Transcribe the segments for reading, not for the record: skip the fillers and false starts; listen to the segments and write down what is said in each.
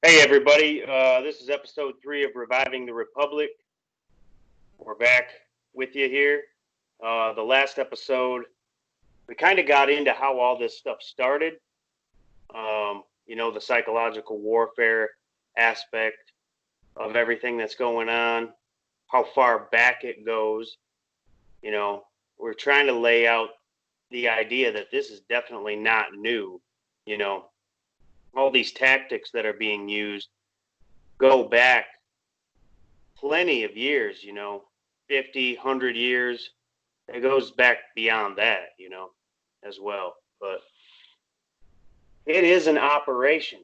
Hey, everybody. This is episode 3 of Reviving the Republic. We're back with you here. The last episode, we kind of got into how all this stuff started. The psychological warfare aspect of everything that's going on, how far back it goes. We're trying to lay out the idea that this is definitely not new. You know, all these tactics that are being used go back plenty of years, 50, 100 years. It goes back beyond that, as well. But it is an operation.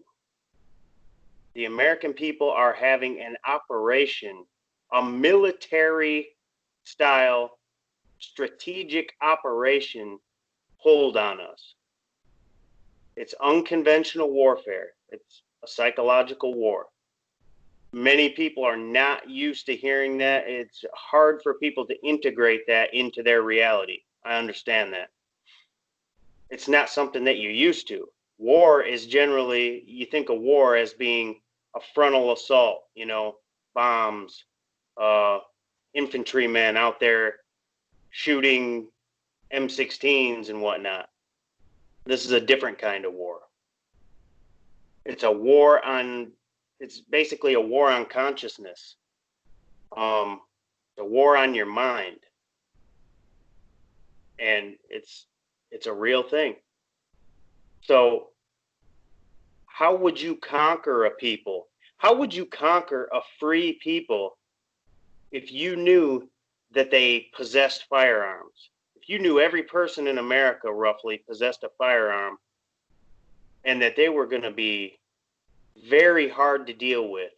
The American people are having an operation, a military style strategic operation hold on us. It's unconventional warfare. It's a psychological war. Many people are not used to hearing that. It's hard for people to integrate that into their reality. I understand that. It's not something that you're used to. War is generally, you think of war as being a frontal assault, bombs, infantrymen out there shooting M16s and whatnot. This is a different kind of war. It's basically a war on consciousness. It's a war on your mind. And it's a real thing. So how would you conquer a people? How would you conquer a free people if you knew that they possessed firearms? If you knew every person in America roughly possessed a firearm and that they were going to be very hard to deal with,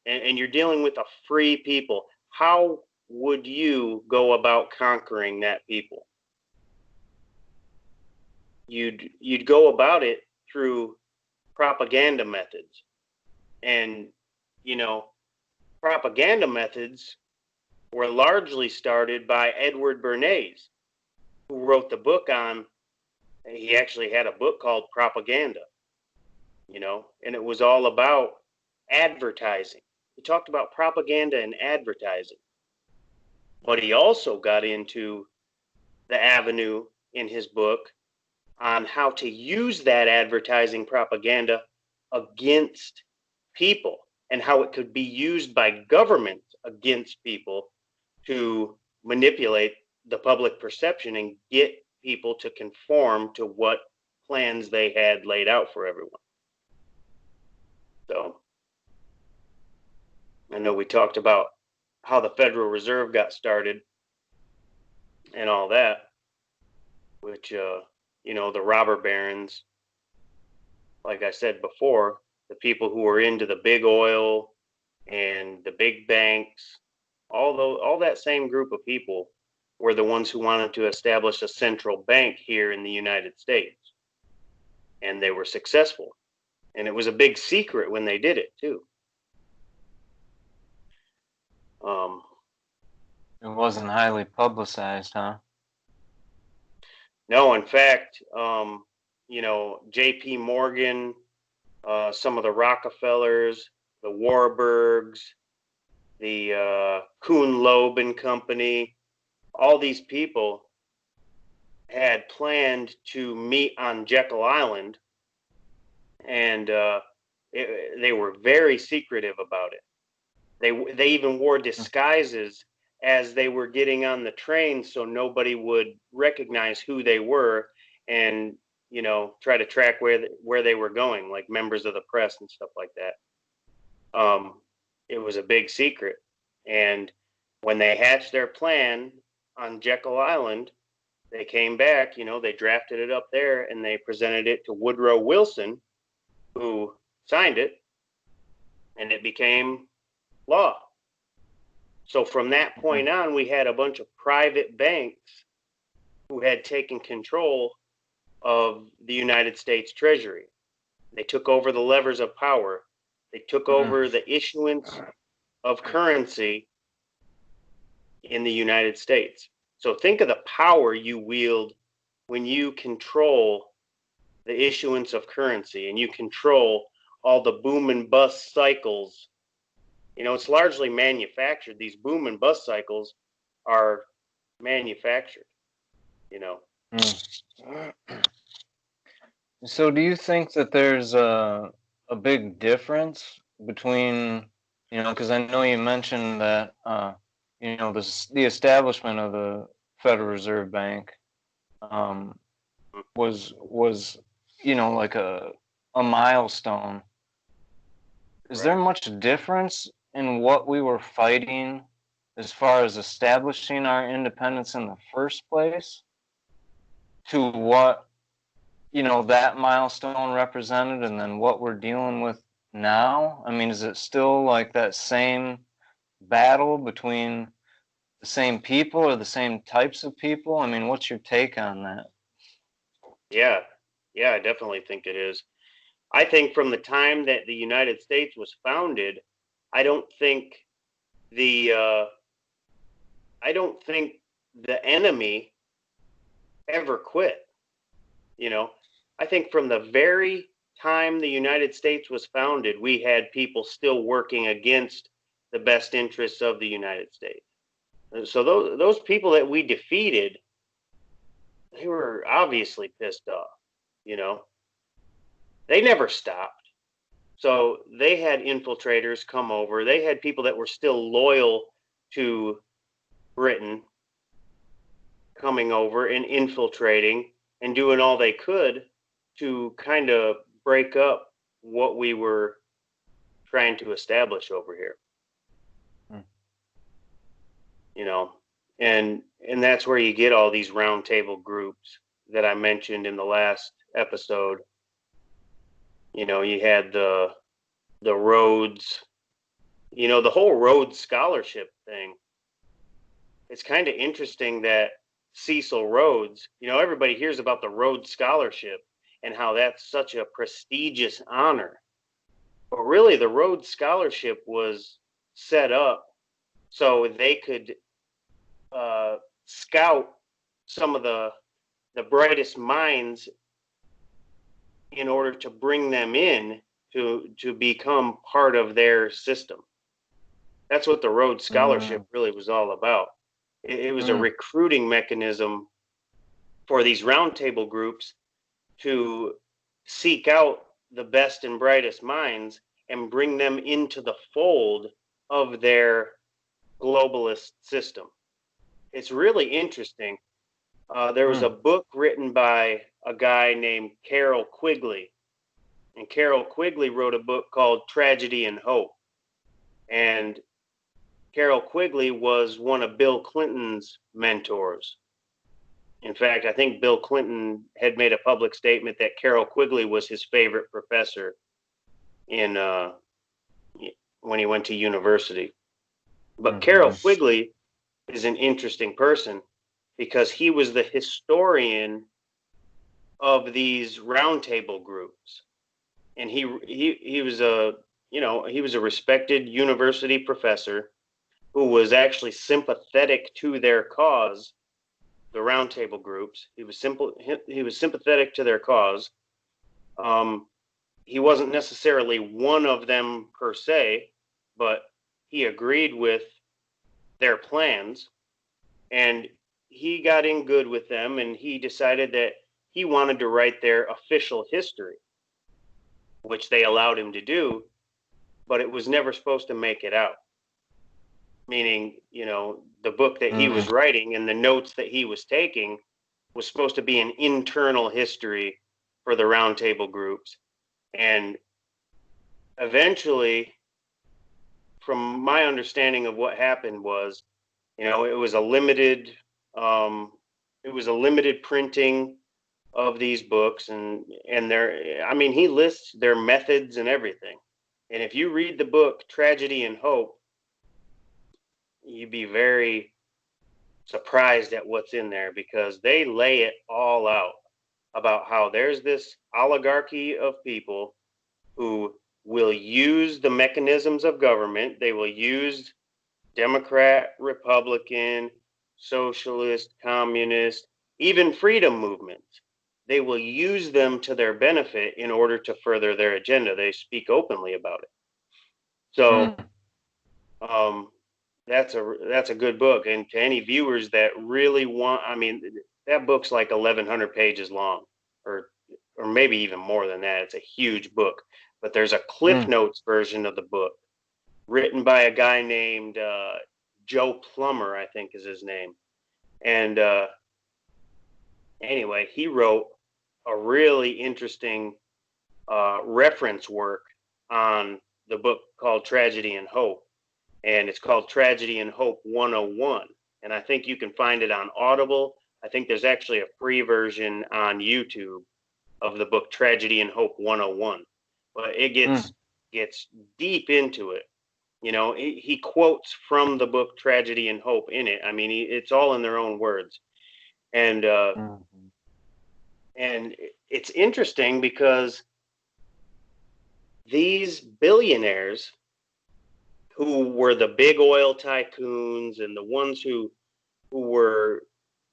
and you're dealing with a free people, how would you go about conquering that people? You'd go about it through propaganda methods. And, propaganda methods were largely started by Edward Bernays, who wrote the book he actually had a book called Propaganda, and it was all about advertising. He talked about propaganda and advertising. But he also got into the avenue in his book on how to use that advertising propaganda against people and how it could be used by government against people to manipulate the public perception and get people to conform to what plans they had laid out for everyone. So I know we talked about how the Federal Reserve got started and all that, which the robber barons, like I said before, the people who were into the big oil and the big banks, all that same group of people were the ones who wanted to establish a central bank here in the United States. And they were successful. And it was a big secret when they did it, too. It wasn't highly publicized, huh? No, in fact, J.P. Morgan, some of the Rockefellers, the Warburgs, the Kuhn Loeb and Company, all these people had planned to meet on Jekyll Island, and they were very secretive about it. They even wore disguises as they were getting on the train so nobody would recognize who they were and try to track where they were going, like members of the press and stuff like that. It was a big secret. And when they hatched their plan on Jekyll Island, they came back, they drafted it up there and they presented it to Woodrow Wilson, who signed it, and it became law. So from that point on, we had a bunch of private banks who had taken control of the United States Treasury. They took over the levers of power. They took over the issuance of currency in the United States. So think of the power you wield when you control the issuance of currency and you control all the boom and bust cycles. It's largely manufactured. These boom and bust cycles are manufactured. So do you think that there's a big difference between, because I know you mentioned that, the establishment of the Federal Reserve Bank was like a milestone. Is there much difference in what we were fighting as far as establishing our independence in the first place to what that milestone represented and then what we're dealing with now? I mean, is it still like that same battle between the same people or the same types of people? I mean, what's your take on that? Yeah, I definitely think it is. I think from the time that the United States was founded, I don't think the enemy ever quit. I think from the very time the United States was founded, we had people still working against the best interests of the United States. So those people that we defeated, they were obviously pissed off. They never stopped. So they had infiltrators come over. They had people that were still loyal to Britain coming over and infiltrating and doing all they could to kind of break up what we were trying to establish over here. And that's where you get all these roundtable groups that I mentioned in the last episode. You had the Rhodes, the whole Rhodes Scholarship thing. It's kind of interesting that Cecil Rhodes, everybody hears about the Rhodes Scholarship and how that's such a prestigious honor. But really, the Rhodes Scholarship was set up so they could scout some of the brightest minds in order to bring them in to become part of their system. That's what the Rhodes Scholarship really was all about. It was a recruiting mechanism for these roundtable groups to seek out the best and brightest minds and bring them into the fold of their globalist system. It's really interesting. There was a book written by a guy named Carrol Quigley, and Carrol Quigley wrote a book called Tragedy and Hope. And Carrol Quigley was one of Bill Clinton's mentors. In fact, I think Bill Clinton had made a public statement that Carrol Quigley was his favorite professor in when he went to university. But Carrol Quigley is an interesting person because he was the historian of these roundtable groups, and he was a respected university professor who was actually sympathetic to their cause, the roundtable groups. He was sympathetic to their cause. He wasn't necessarily one of them per se, but he agreed with their plans, and he got in good with them, and he decided that he wanted to write their official history, which they allowed him to do, but it was never supposed to make it out. Meaning, the book that he was writing and the notes that he was taking was supposed to be an internal history for the roundtable groups. And eventually, from my understanding of what happened was, it was a limited printing of these books, and he lists their methods and everything. And if you read the book Tragedy and Hope, you'd be very surprised at what's in there, because they lay it all out about how there's this oligarchy of people who will use the mechanisms of government. They will use Democrat, Republican, socialist, communist, even freedom movements. they will use them to their benefit in order to further their agenda. They speak openly about it. So that's a good book. And to any viewers that really want, I mean, that book's like 1,100 pages long, or maybe even more than that. It's a huge book. But there's a Cliff Notes version of the book written by a guy named Joe Plummer, I think is his name. And anyway, he wrote a really interesting reference work on the book called Tragedy and Hope. And it's called Tragedy and Hope 101. And I think you can find it on Audible. I think there's actually a free version on YouTube of the book Tragedy and Hope 101. But it gets deep into it. You know, he quotes from the book Tragedy and Hope in it. I mean, it's all in their own words. And and it's interesting because these billionaires who were the big oil tycoons and the ones who were,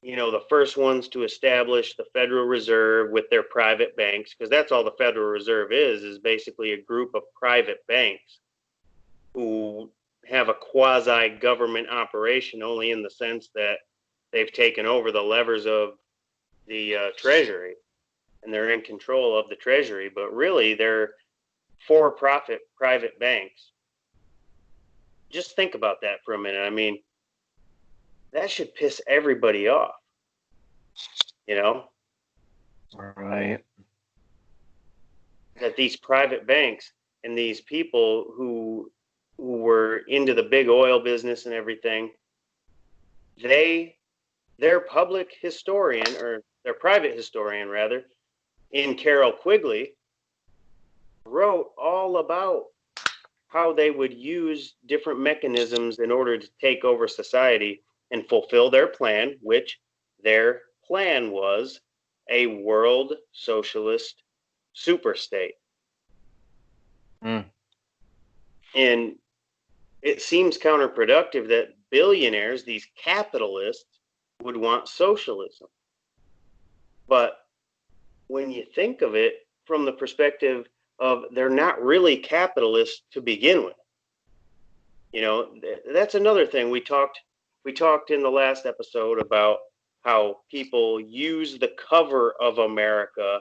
you know, the first ones to establish the Federal Reserve with their private banks, because that's all the Federal Reserve is basically a group of private banks who have a quasi-government operation, only in the sense that they've taken over the levers of the Treasury and they're in control of the Treasury, but really they're for-profit private banks. Just think about that for a minute. I mean, that should piss everybody off, you know? Right. That these private banks and these people who were into the big oil business and everything, their public historian, or their private historian rather, in Carrol Quigley, wrote all about how they would use different mechanisms in order to take over society and fulfill their plan, which their plan was a world socialist superstate. And it seems counterproductive that billionaires, these capitalists, would want socialism. But when you think of it from the perspective of they're not really capitalists to begin with. You know, that's another thing. We talked in the last episode about how people use the cover of America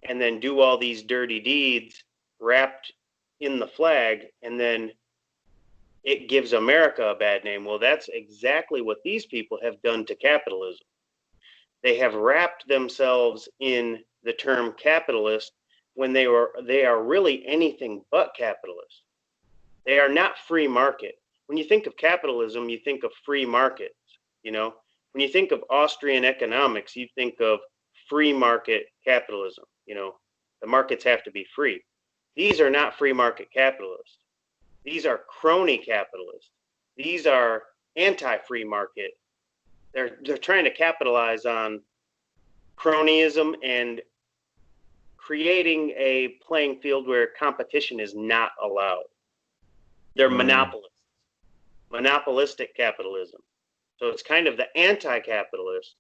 and then do all these dirty deeds wrapped in the flag, and then it gives America a bad name. Well, that's exactly what these people have done to capitalism. They have wrapped themselves in the term capitalist when they are really anything but capitalist. They are not free market. When you think of capitalism, you think of free markets, you know. When you think of Austrian economics, you think of free market capitalism, you know. The markets have to be free. These are not free market capitalists. These are crony capitalists. These are anti-free market. They're trying to capitalize on cronyism and creating a playing field where competition is not allowed. They're monopolists, monopolistic capitalism. So it's kind of the anti-capitalist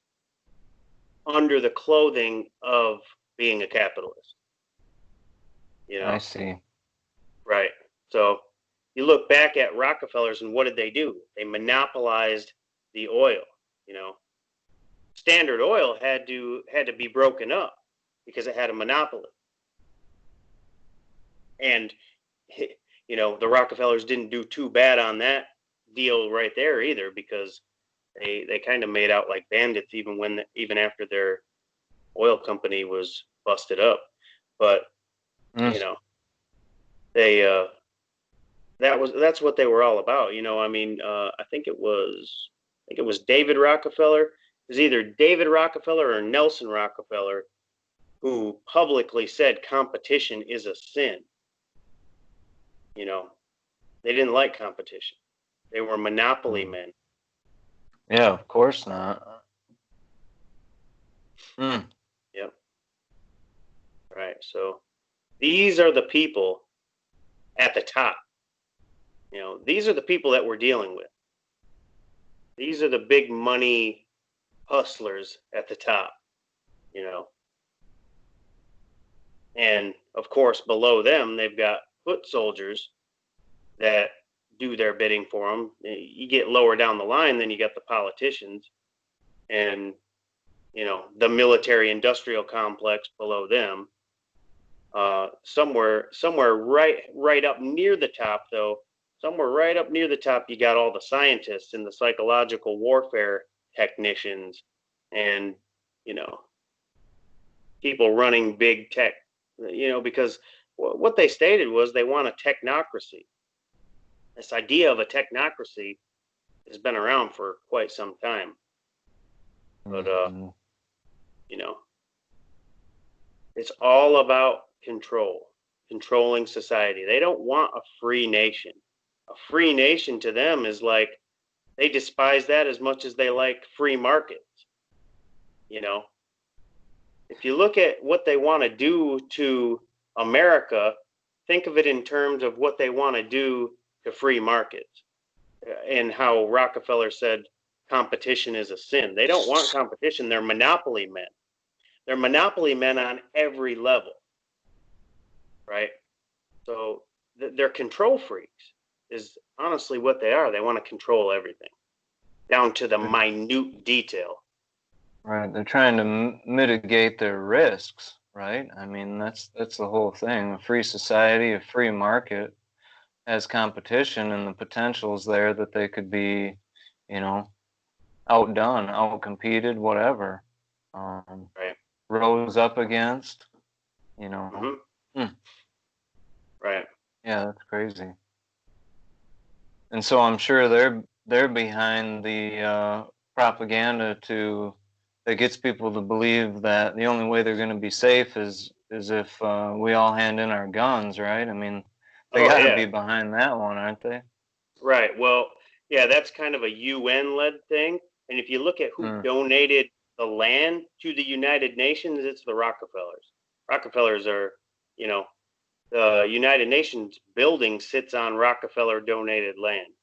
under the clothing of being a capitalist. You know? I see. Right. So you look back at Rockefellers, and what did they do? They monopolized the oil. You know, Standard Oil had to be broken up because it had a monopoly. And, you know, the Rockefellers didn't do too bad on that deal right there either, because they kind of made out like bandits even after their oil company was busted up. But you know, that's what they were all about. You know, I mean, I think it was David Rockefeller. It was either David Rockefeller or Nelson Rockefeller who publicly said competition is a sin. You know, they didn't like competition. They were monopoly men. Yeah, of course not. Yep. Right. So these are the people at the top. You know, these are the people that we're dealing with. These are the big money hustlers at the top. you know. And of course, below them, they've got foot soldiers that do their bidding for them. You get lower down the line, then you got the politicians and, you know, the military industrial complex below them. Somewhere right up near the top, though, somewhere right up near the top, you got all the scientists and the psychological warfare technicians and, you know, people running big tech, you know, because what they stated was they want a technocracy. This idea of a technocracy has been around for quite some time. But, you know, it's all about controlling society. They don't want a free nation. A free nation to them is like, they despise that as much as they like free markets. You know, if you look at what they want to do to America, think of it in terms of what they want to do to free markets and how Rockefeller said competition is a sin. They don't want competition. They're monopoly men. They're monopoly men on every level, right? So they're control freaks is honestly what they are. They want to control everything down to the minute detail. Right. They're trying to mitigate their risks, right? I mean, that's the whole thing. A free society, a free market has competition, and the potential is there that they could be, you know, outdone, outcompeted, whatever. Right. Rose up against, you know. Mm-hmm. Right. Yeah, that's crazy. And so I'm sure they're behind the propaganda that gets people to believe that the only way they're going to be safe is if we all hand in our guns, right? I mean, they got to be behind that one, aren't they? Right. Well, yeah, that's kind of a UN-led thing. And if you look at who donated the land to the United Nations, it's the Rockefellers. Rockefellers are, you know, the United Nations building sits on Rockefeller donated land.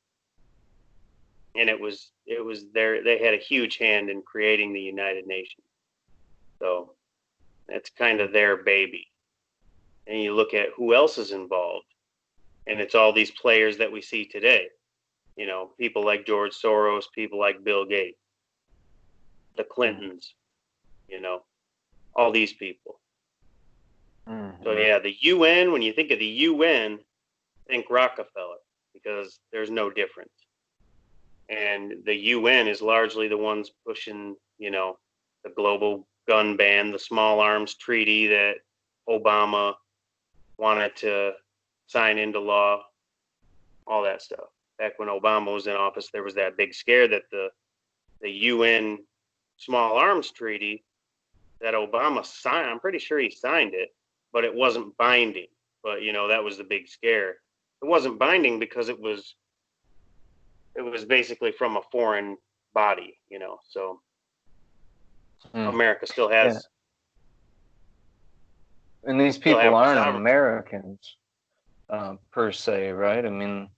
And it was they had a huge hand in creating the United Nations. So that's kind of their baby. And you look at who else is involved, and it's all these players that we see today. You know, people like George Soros, people like Bill Gates, the Clintons, you know, all these people. So yeah, the UN, when you think of the UN, think Rockefeller, because there's no difference. And the UN is largely the ones pushing, you know, the global gun ban, the small arms treaty that Obama wanted to sign into law, all that stuff. Back when Obama was in office, there was that big scare that the UN small arms treaty that Obama signed, I'm pretty sure he signed it, but it wasn't binding. But, you know, that was the big scare. It wasn't binding because it was basically from a foreign body, you know, so America still has. Yeah. And these people aren't Americans, per se, right? I mean,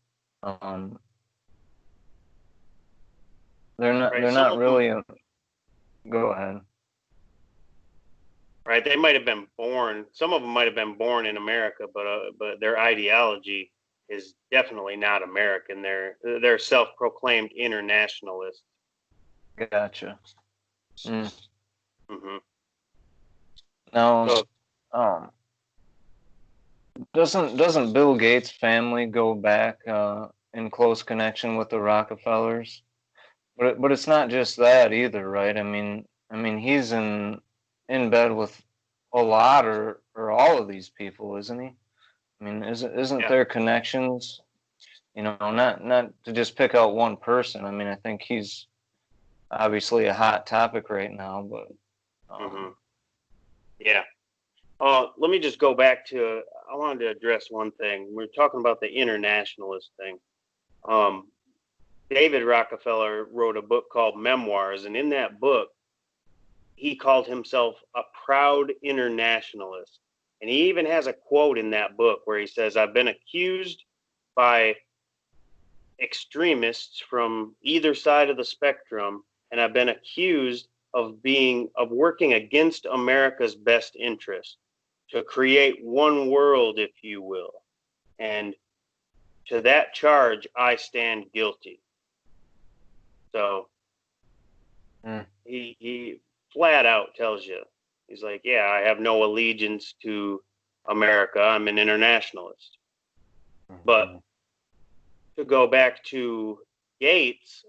they're not. Right. They're not really. Go ahead. Right, they might have been born. Some of them might have been born in America, but their ideology is definitely not American. They're self-proclaimed internationalists. Gotcha. Now, doesn't Bill Gates' family go back in close connection with the Rockefellers? But it's not just that either, right? I mean he's in bed with a lot or all of these people, isn't he? I mean, isn't there connections? You know, not to just pick out one person. I mean, I think he's obviously a hot topic right now, but yeah. Let me just go back to, I wanted to address one thing. We're talking about the internationalist thing. David Rockefeller wrote a book called Memoirs, and in that book, he called himself a proud internationalist. And he even has a quote in that book where he says, I've been accused by extremists from either side of the spectrum, and I've been accused of working against America's best interest to create one world, if you will. And to that charge, I stand guilty. So he flat out tells you, he's like, yeah, I have no allegiance to America. I'm an internationalist. But to go back to Gates,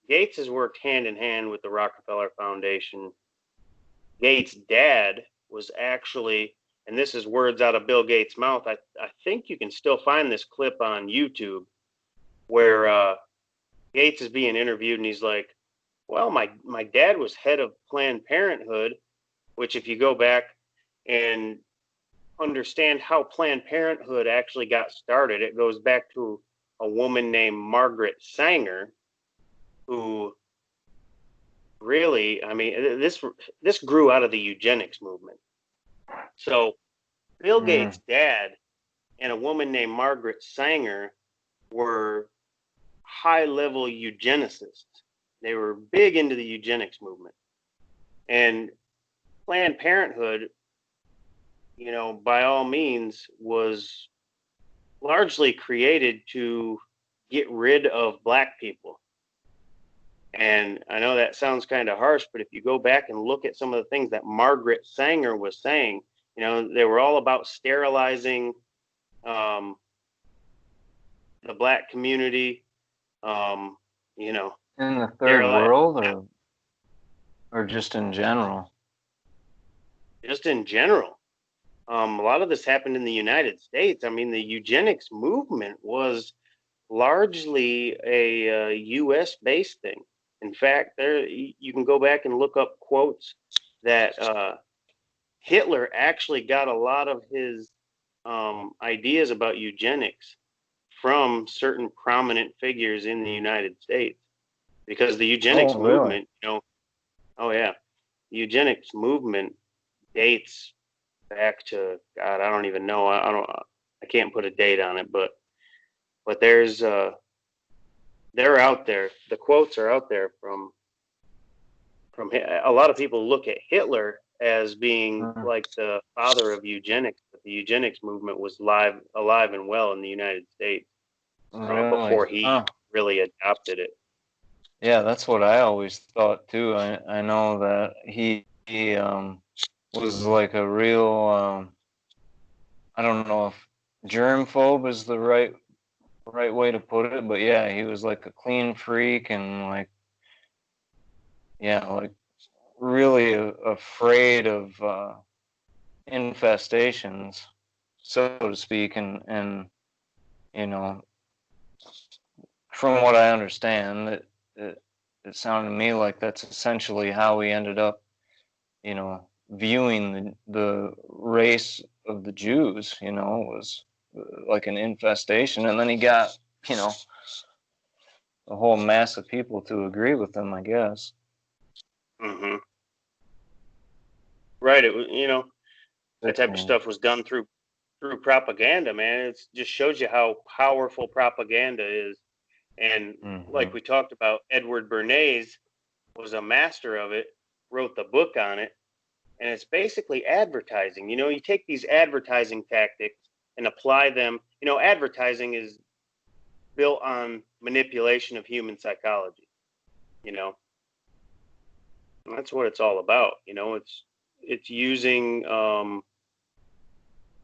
Gates has worked hand in hand with the Rockefeller Foundation. Gates' dad was actually, and this is words out of Bill Gates' mouth, I think you can still find this clip on YouTube where Gates is being interviewed and he's like, well, my dad was head of Planned Parenthood, which if you go back and understand how Planned Parenthood actually got started, it goes back to a woman named Margaret Sanger, who really, I mean, this grew out of the eugenics movement. So Bill Gates' dad and a woman named Margaret Sanger were high-level eugenicists. They were big into the eugenics movement. And Planned Parenthood, you know, by all means, was largely created to get rid of black people. And I know that sounds kind of harsh, but if you go back and look at some of the things that Margaret Sanger was saying, you know, they were all about sterilizing the black community, you know. In the third world, or just in general? Just in general. A lot of this happened in the United States. I mean, the eugenics movement was largely a U.S. based thing. In fact, you can go back and look up quotes that Hitler actually got a lot of his ideas about eugenics from certain prominent figures in the United States, because the eugenics movement, you know, the eugenics movement dates back to, God, I don't even know. I can't put a date on it, but there's they're out there. The quotes are out there from a lot of people look at Hitler as being like the father of eugenics, but the eugenics movement was alive and well in the United States before he really adopted it. Yeah, that's what I always thought too. I know that he was like a real I don't know if germphobe is the right way to put it, but yeah, he was like a clean freak and like really afraid of infestations, so to speak, and you know, from what I understand, it sounded to me like that's essentially how he ended up, you know, viewing the race of the Jews, you know, was like an infestation, and then he got, you know, a whole mass of people to agree with him, I guess. Mm-hmm. Right. It was, you know, that type of stuff was done through propaganda, man. It just shows you how powerful propaganda is. And like we talked about, Edward Bernays was a master of it, wrote the book on it, and it's basically advertising. You know, you take these advertising tactics and apply them. You know, advertising is built on manipulation of human psychology. You know, and that's what it's all about. You know, it's using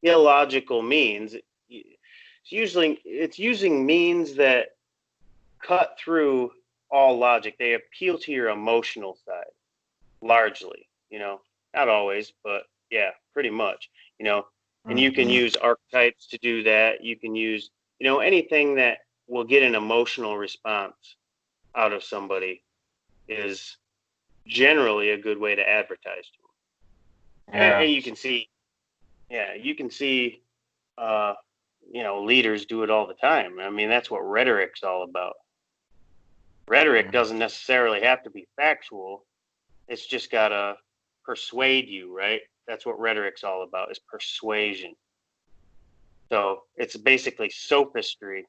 illogical means. It's using means that cut through all logic. They appeal to your emotional side largely, you know, not always, but yeah, pretty much, you know. And you can use archetypes to do that. You can use, you know, anything that will get an emotional response out of somebody is generally a good way to advertise to them. And you can see, you know, leaders do it all the time. I mean, that's what rhetoric's all about. Rhetoric doesn't necessarily have to be factual. It's just got to persuade you, right? That's what rhetoric's all about, is persuasion. So it's basically sophistry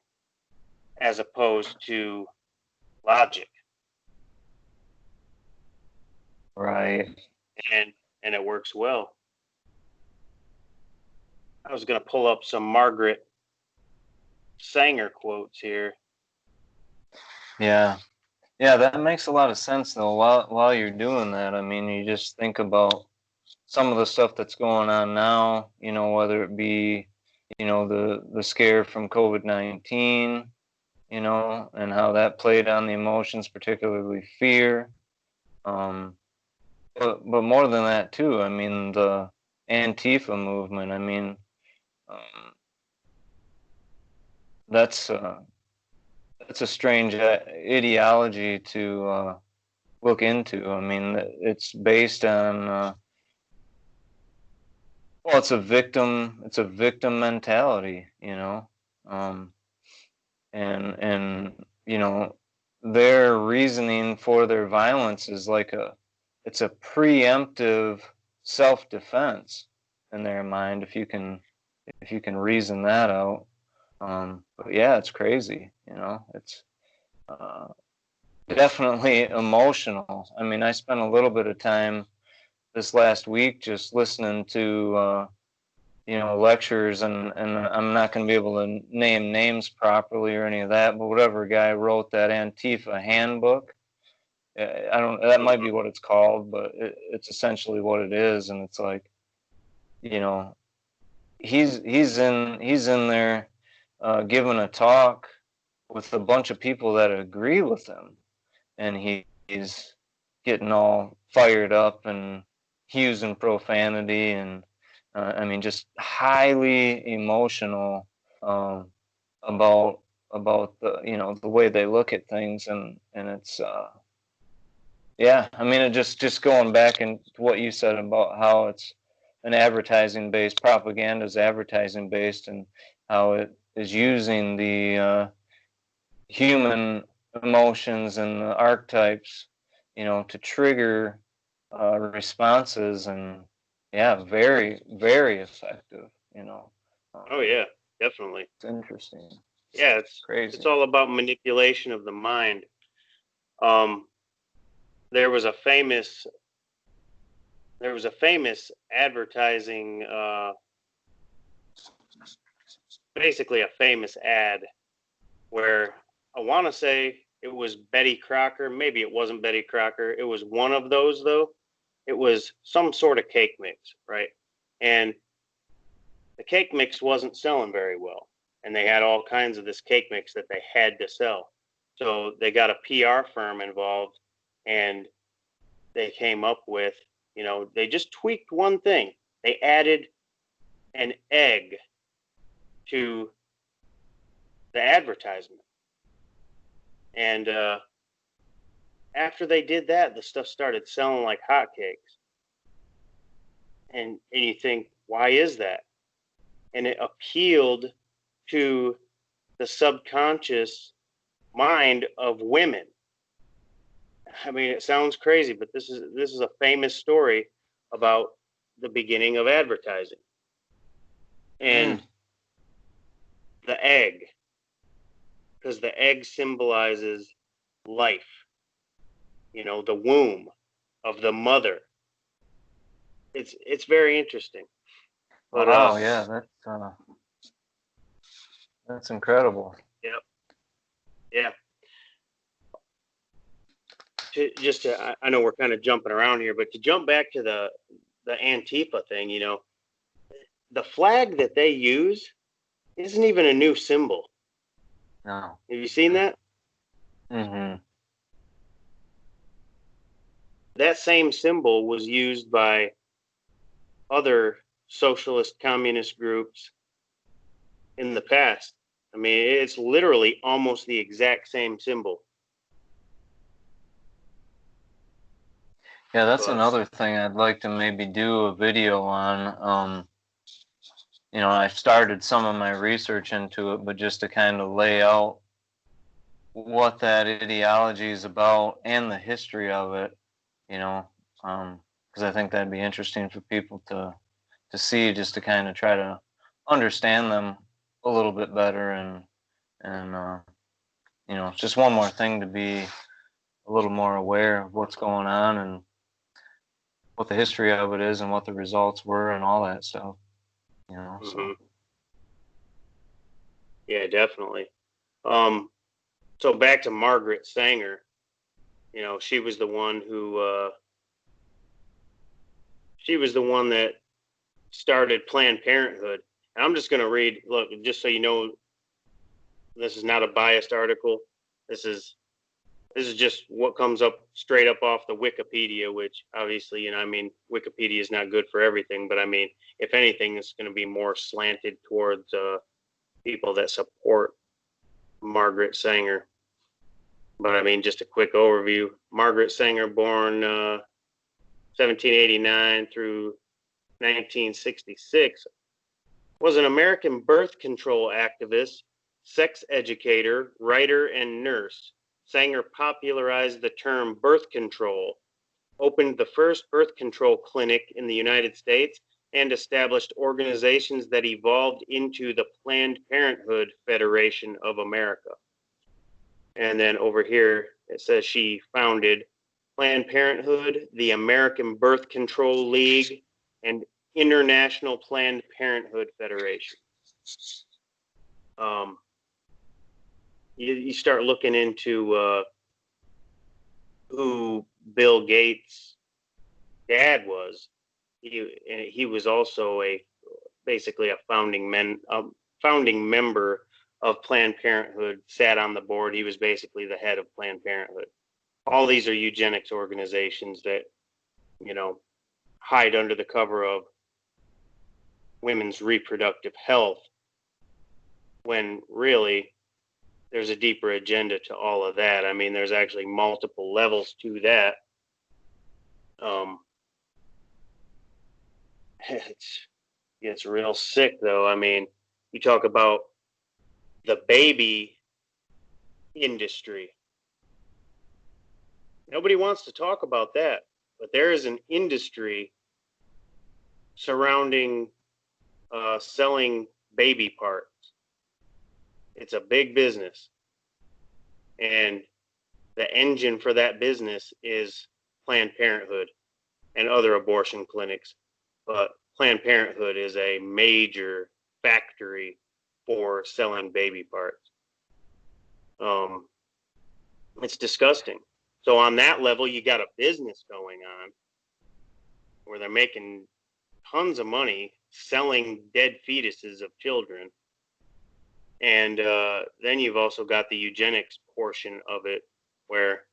as opposed to logic. Right. and it works well. I was going to pull up some Margaret Sanger quotes here. Yeah. Yeah, that makes a lot of sense though. While you're doing that, I mean, you just think about some of the stuff that's going on now, whether it be, the scare from COVID-19, and how that played on the emotions, particularly fear. But more than that too, I mean, the Antifa movement, I mean, um, that's a strange ideology to look into. I mean, it's based on well, it's a victim mentality, um, and their reasoning for their violence is like it's a preemptive self-defense in their mind, if you can reason that out. But yeah, it's crazy, it's uh, definitely emotional. I mean, I spent a little bit of time this last week just listening to lectures, and I'm not going to be able to name names properly or any of that, but whatever guy wrote that Antifa handbook, I don't, that might be what it's called, but it's essentially what it is. And it's like, you know, he's in there giving a talk with a bunch of people that agree with him, and he's getting all fired up and using profanity, and I mean, just highly emotional um, about the the way they look at things, and it's yeah, I mean, it just going back and what you said about how it's an advertising based, propaganda is advertising based, and how it is using the human emotions and the archetypes, to trigger responses, and yeah, very, very effective. Oh yeah, definitely. It's interesting. Yeah, Crazy. it's all about manipulation of the mind. Um, there was a famous advertising, basically a famous ad where I want to say it was Betty Crocker. Maybe it wasn't Betty Crocker. It was one of those though. It was some sort of cake mix, right? And the cake mix wasn't selling very well. And they had all kinds of this cake mix that they had to sell. So they got a PR firm involved, and they came up with, they just tweaked one thing. They added an egg to the advertisement. And after they did that, the stuff started selling like hotcakes. And you think, why is that? And it appealed to the subconscious mind of women. I mean, it sounds crazy, but this is a famous story about the beginning of advertising. And the egg, because the egg symbolizes life, the womb of the mother. It's very interesting. But Wow, yeah, that's incredible. Yep. Yeah. I know we're kind of jumping around here, but to jump back to the Antifa thing, the flag that they use isn't even a new symbol. No. Have you seen that? Mm-hmm. That same symbol was used by other socialist communist groups in the past. I mean, it's literally almost the exact same symbol. Yeah, that's another thing I'd like to maybe do a video on. I've started some of my research into it, but just to kind of lay out what that ideology is about and the history of it, because I think that'd be interesting for people to see, just to kind of try to understand them a little bit better, and it's just one more thing to be a little more aware of what's going on, and what the history of it is and what the results were and all that stuff. Mm-hmm. Yeah, definitely. So back to Margaret Sanger. She was the one that started Planned Parenthood. And I'm just going to read, look, just so you know, this is not a biased article. This is just what comes up straight up off the Wikipedia, which obviously, Wikipedia is not good for everything, but if anything, it's going to be more slanted towards people that support Margaret Sanger. But just a quick overview. Margaret Sanger, born 1789 through 1966, was an American birth control activist, sex educator, writer, and nurse. Sanger popularized the term birth control, opened the first birth control clinic in the United States, and established organizations that evolved into the Planned Parenthood Federation of America. And then over here, it says she founded Planned Parenthood, the American Birth Control League, and International Planned Parenthood Federation. You start looking into who Bill Gates' dad was. He was also basically a founding member of Planned Parenthood, sat on the board. He was basically the head of Planned Parenthood. All these are eugenics organizations that, hide under the cover of women's reproductive health, when really there's a deeper agenda to all of that. There's actually multiple levels to that. It's real sick, though. You talk about the baby industry. Nobody wants to talk about that, but there is an industry surrounding selling baby parts. It's a big business, and the engine for that business is Planned Parenthood and other abortion clinics. But Planned Parenthood is a major factory for selling baby parts. It's disgusting. So on that level, you got a business going on where they're making tons of money selling dead fetuses of children. And then you've also got the eugenics portion of it, where,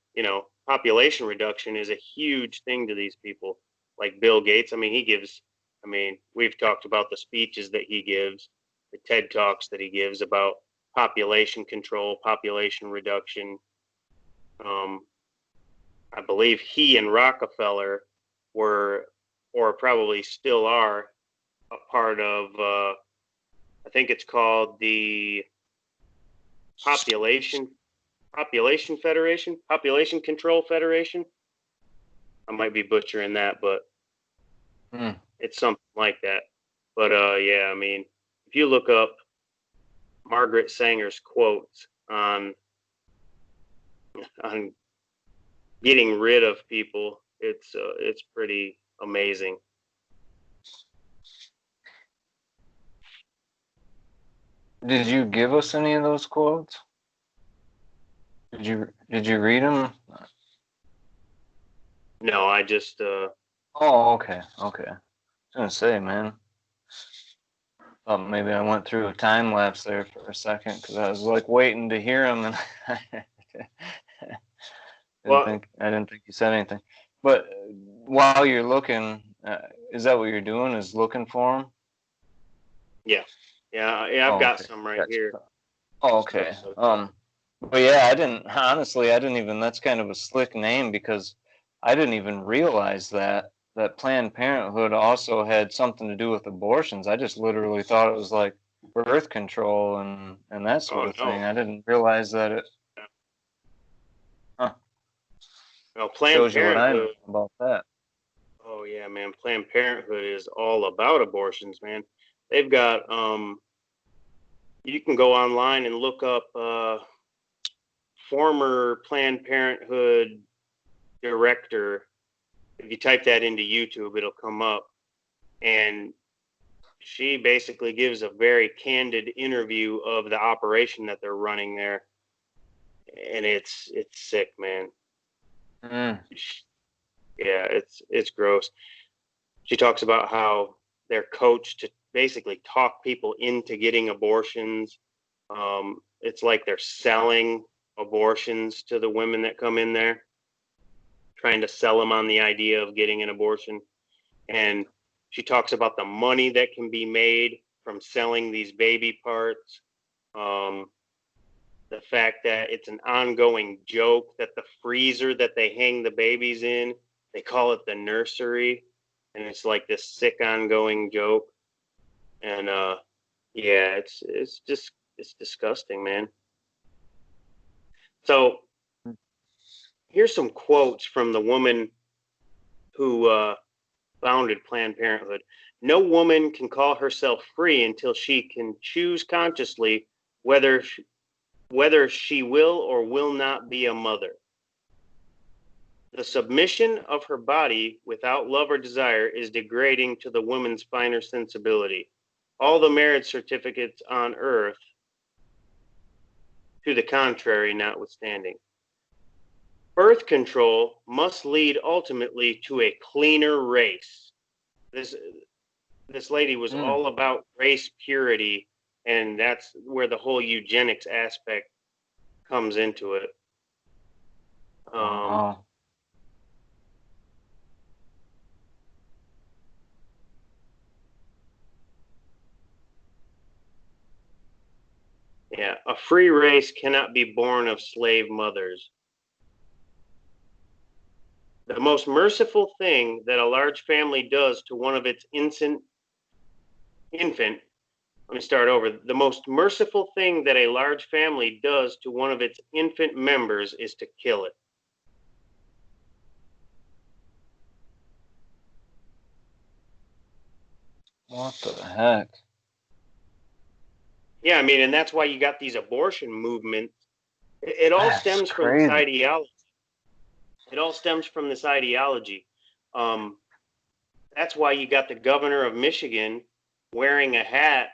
population reduction is a huge thing to these people. Like Bill Gates, we've talked about the speeches that he gives, the TED Talks that he gives about population control, population reduction. I believe he and Rockefeller were, or probably still are, a part of, I think it's called the Population Control Federation. I might be butchering that, but it's something like that. But yeah, if you look up Margaret Sanger's quotes on getting rid of people, it's pretty amazing. Did you give us any of those quotes? Did you read them? No, I just. Oh, okay. I was gonna say, man. Thought maybe I went through a time lapse there for a second because I was like waiting to hear them, and I didn't think you said anything. But while you're looking, is that what you're doing? Is looking for them? Yeah. I've got some right here. Oh, okay. But yeah, I didn't even. That's kind of a slick name because I didn't even realize that Planned Parenthood also had something to do with abortions. I just literally thought it was like birth control and that sort of thing. I didn't realize that it. Huh. Well, Planned shows you Parenthood. What I know about that. Oh yeah, man. Planned Parenthood is all about abortions, man. They've got you can go online and look up former Planned Parenthood director if you type that into YouTube, it'll come up. And she basically gives a very candid interview of the operation that they're running there. And it's sick, man. Mm. Yeah, it's gross. She talks about how they're coached to basically talk people into getting abortions. It's like they're selling abortions to the women that come in there, trying to sell them on the idea of getting an abortion. And she talks about the money that can be made from selling these baby parts. The fact that it's an ongoing joke that the freezer that they hang the babies in, they call it the nursery. And it's like this sick ongoing joke. And yeah, it's disgusting, man. So here's some quotes from the woman who founded Planned Parenthood. No woman can call herself free until she can choose consciously whether she will or will not be a mother. The submission of her body without love or desire is degrading to the woman's finer sensibility. All the marriage certificates on earth, to the contrary, notwithstanding. Birth control must lead ultimately to a cleaner race. This lady was all about race purity, and that's where the whole eugenics aspect comes into it. Yeah, a free race cannot be born of slave mothers. The most merciful thing that a large family does to one of its infant, let me start over. The most merciful thing that a large family does to one of its infant members is to kill it. What the heck? Yeah, I mean, and that's why you got these abortion movements. It all stems from this ideology. It all stems from this ideology. That's why you got the governor of Michigan wearing a hat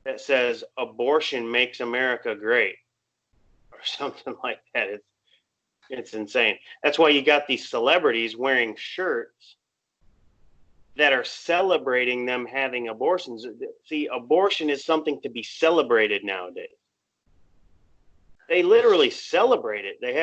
that says abortion makes America great or something like that. It's insane. That's why you got these celebrities wearing shirts that are celebrating them having abortions. See, abortion is something to be celebrated nowadays. They literally celebrate it. They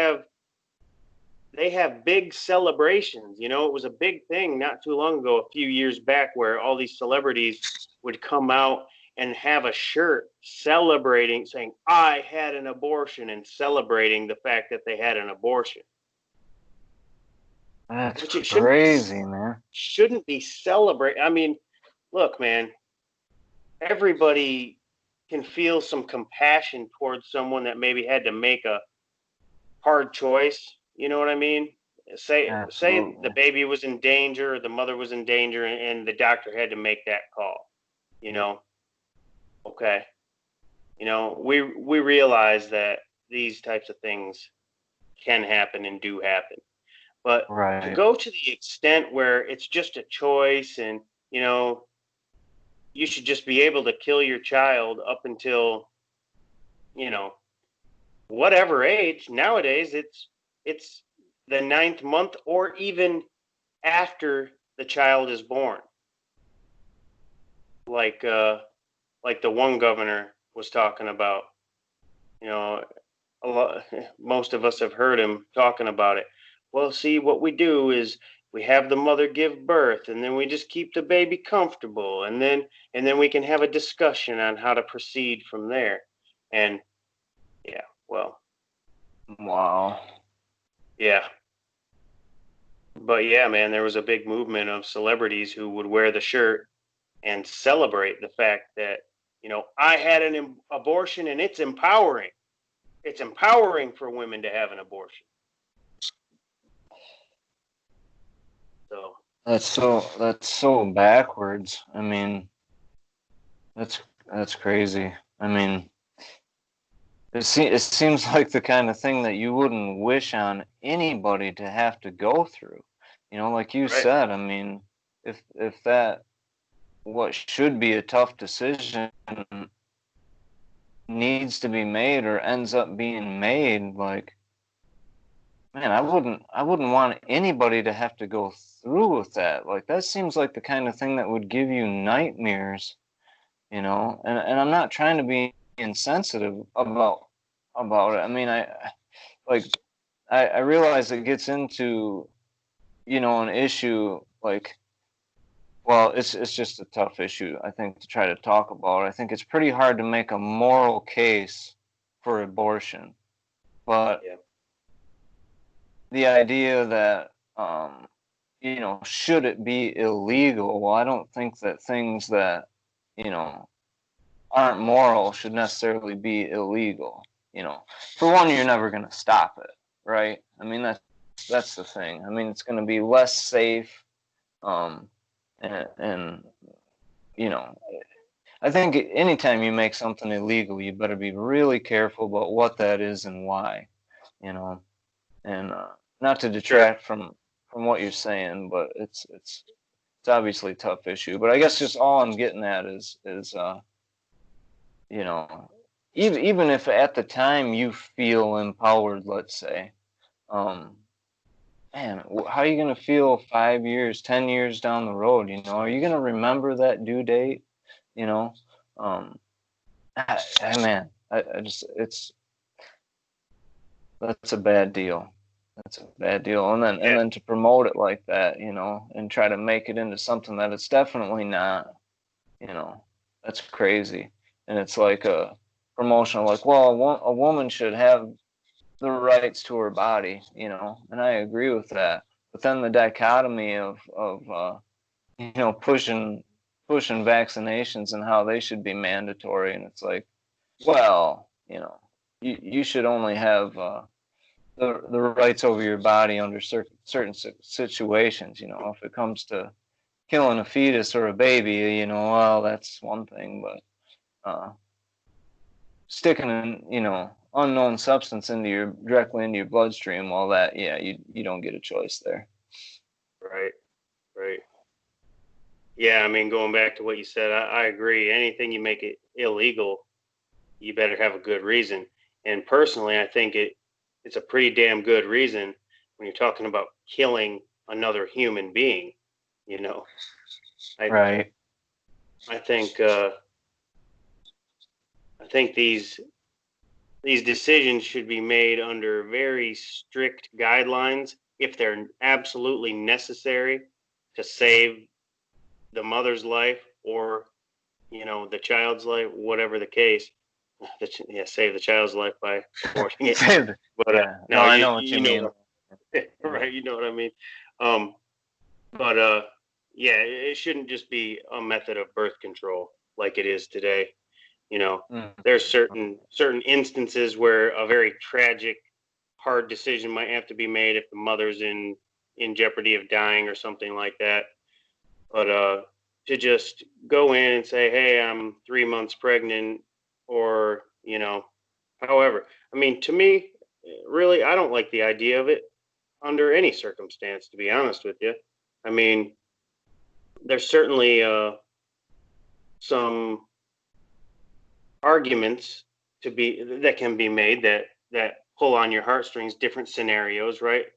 have big celebrations. You know, it was a big thing not too long ago, a few years back, where all these celebrities would come out and have a shirt celebrating, saying, I had an abortion, and celebrating the fact that they had an abortion. That's crazy, man. Shouldn't be celebrated. I mean, look, man, everybody can feel some compassion towards someone that maybe had to make a hard choice. You know what I mean? Say the baby was in danger or the mother was in danger and the doctor had to make that call. You know, okay. You know, we realize that these types of things can happen and do happen. But to go to the extent where it's just a choice and, you know, you should just be able to kill your child up until, you know, whatever age. Nowadays, it's the 9th month or even after the child is born. Like the one governor was talking about. You know, most of us have heard him talking about it. Well, see, what we do is we have the mother give birth, and then we just keep the baby comfortable, and then we can have a discussion on how to proceed from there. And yeah, well, wow, yeah, but yeah, man, there was a big movement of celebrities who would wear the shirt and celebrate the fact that, you know, I had an abortion, and it's empowering. It's empowering for women to have an abortion. So that's so backwards. I mean, that's crazy. I mean, it seems like the kind of thing that you wouldn't wish on anybody to have to go through. Like you Right. said, I mean, if that what should be a tough decision needs to be made or ends up being made, like, man, I wouldn't want anybody to have to go through with that. Like, that seems like the kind of thing that would give you nightmares, And I'm not trying to be insensitive about it. I mean, like I realize it gets into, an issue like, well, it's just a tough issue, I think, to try to talk about. I think it's pretty hard to make a moral case for abortion, but Yeah. the idea that, should it be illegal? Well, I don't think that things that, aren't moral should necessarily be illegal. For one, you're never going to stop it, right? I mean, that's the thing. I mean, it's going to be less safe, um, and you know, I think anytime you make something illegal, you better be really careful about what that is and why, and not to Sure. detract from what you're saying, but it's obviously a tough issue. But I guess just all I'm getting at is you know, even if at the time you feel empowered, let's say, um, man, how are you gonna feel 5 years, 10 years down the road? Are you gonna remember that due date? You know, um, man, I just that's a bad deal. That's a bad deal. And Yeah. then to promote it like that, and try to make it into something that it's definitely not, that's crazy. And it's like a promotional, like, well, a woman should have the rights to her body, and I agree with that. But then the dichotomy of pushing vaccinations and how they should be mandatory, and it's like, well, you should only have the rights over your body under certain situations. If it comes to killing a fetus or a baby, well, that's one thing, but sticking an unknown substance directly into your bloodstream, well, that, yeah, you don't get a choice there. Right. Right. Yeah. I mean, going back to what you said, I agree. Anything you make it illegal, you better have a good reason. And personally, I think it's a pretty damn good reason when you're talking about killing another human being. You know, I Right. I think these decisions should be made under very strict guidelines if they're absolutely necessary to save the mother's life or the child's life, whatever the case. Yeah, save the child's life by aborting it. But Yeah. No, no, I you know what you you know mean. what right, you know what I mean. Um, but yeah, it shouldn't just be a method of birth control like it is today. You know, Mm. there's certain instances where a very tragic, hard decision might have to be made if the mother's in jeopardy of dying or something like that. But to just go in and say, "Hey, I'm 3 months pregnant," or however. I mean, to me, really, I don't like the idea of it under any circumstance. To be honest with you, I mean, there's certainly some arguments that can be made that pull on your heartstrings, different scenarios, right?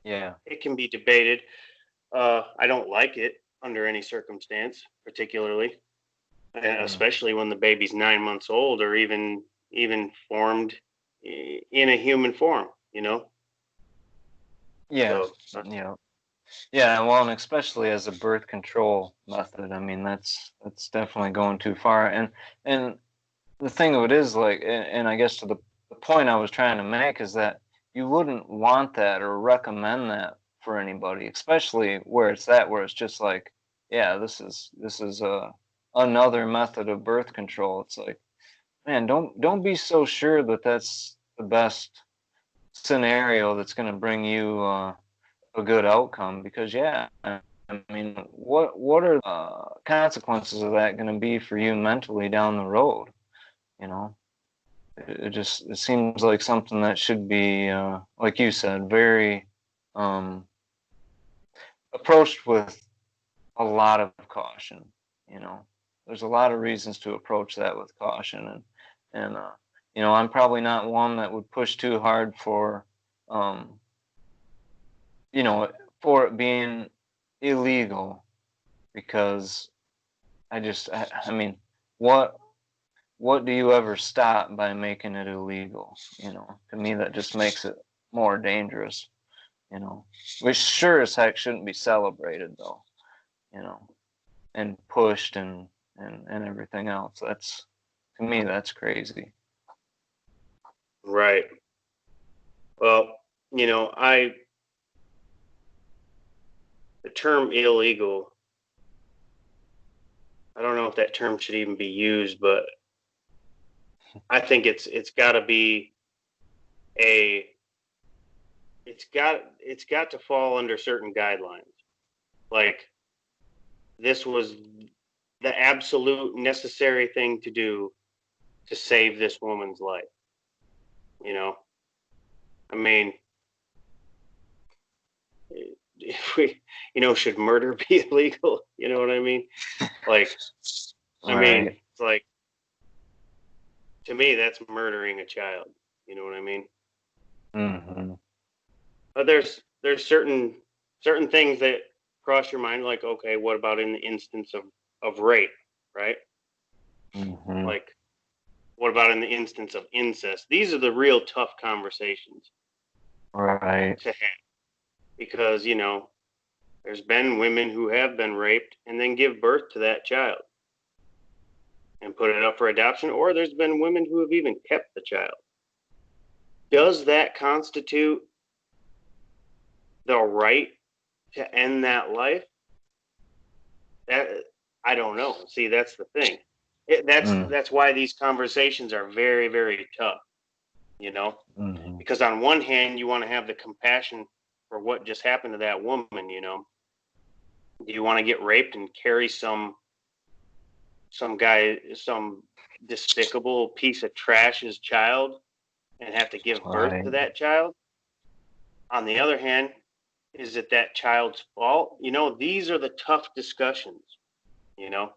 Yeah. It can be debated. I don't like it under any circumstance, particularly, especially when the baby's 9 months old or even formed in a human form. Yeah. So Yeah. Yeah, well, and especially as a birth control method, I mean, that's definitely going too far. And the thing of it is, like, and I guess to the point I was trying to make is that you wouldn't want that or recommend that for anybody, especially where it's just like, yeah, this is another method of birth control. It's like, man, don't be so sure that that's the best scenario that's going to bring you a good outcome, because, yeah, I mean, what are the consequences of that going to be for you mentally down the road? You know, it seems like something that should be, like you said, very, um, approached with a lot of caution. You know, there's a lot of reasons to approach that with caution, and you know, I'm probably not one that would push too hard for, you know, for it being illegal, because I mean, what do you ever stop by making it illegal? You know, to me, that just makes it more dangerous, you know, which sure as heck shouldn't be celebrated, though, you know, and pushed and everything else. That's, to me, that's crazy. Right. Well, you know, the term illegal, I don't know if that term should even be used, but I think it's got to be a it's got to fall under certain guidelines. Like, this was the absolute necessary thing to do to save this woman's life. You know, I mean, if we, you know, should murder be illegal? You know what I mean? Like, I mean, Right. it's like, to me, that's murdering a child. You know what I mean? Mm-hmm. But there's certain things that cross your mind, like, okay, what about in the instance of rape, right? Mm-hmm. Like, what about in the instance of incest? These are the real tough conversations Right. to have, because, you know, there's been women who have been raped and then give birth to that child and put it up for adoption, or there's been women who have even kept the child. Does that constitute the right to end that life? That, I don't know. See, that's the thing. That's why these conversations are very, very tough, you know? Mm-hmm. Because on one hand, you want to have the compassion for what just happened to that woman, you know? Do you want to get raped and carry some guy, some despicable piece of trash's child, and have to give birth Right. to that child? On the other hand, is it that child's fault? You know, these are the tough discussions, you know?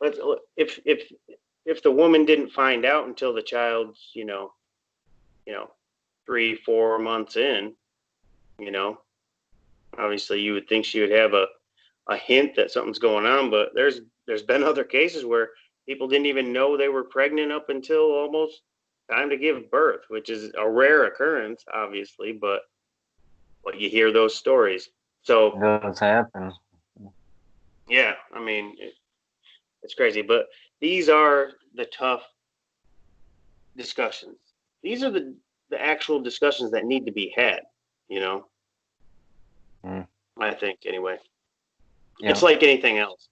But if the woman didn't find out until the child's, you know, 3-4 months in, you know, obviously you would think she would have a hint that something's going on. But there's been other cases where people didn't even know they were pregnant up until almost time to give birth, which is a rare occurrence, obviously, but you hear those stories. It So does happen. yeah, I mean, it's crazy, but these are the tough discussions. These are the actual discussions that need to be had, you know, Mm. I think, anyway. It's Yeah. like anything else.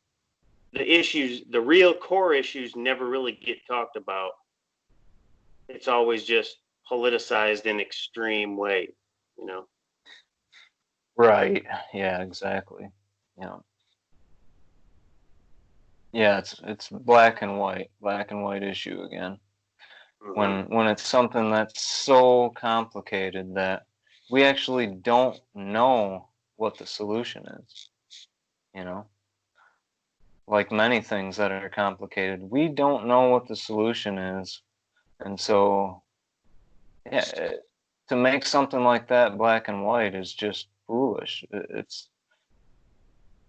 The issues, the real core issues, never really get talked about. It's always just politicized in extreme ways, you know. Right. Yeah, exactly. Yeah. Yeah, it's black and white issue again. Mm-hmm. When it's something that's so complicated that we actually don't know what the solution is, you know? Like many things that are complicated, we don't know what the solution is. And so, yeah, to make something like that black and white is just foolish. It's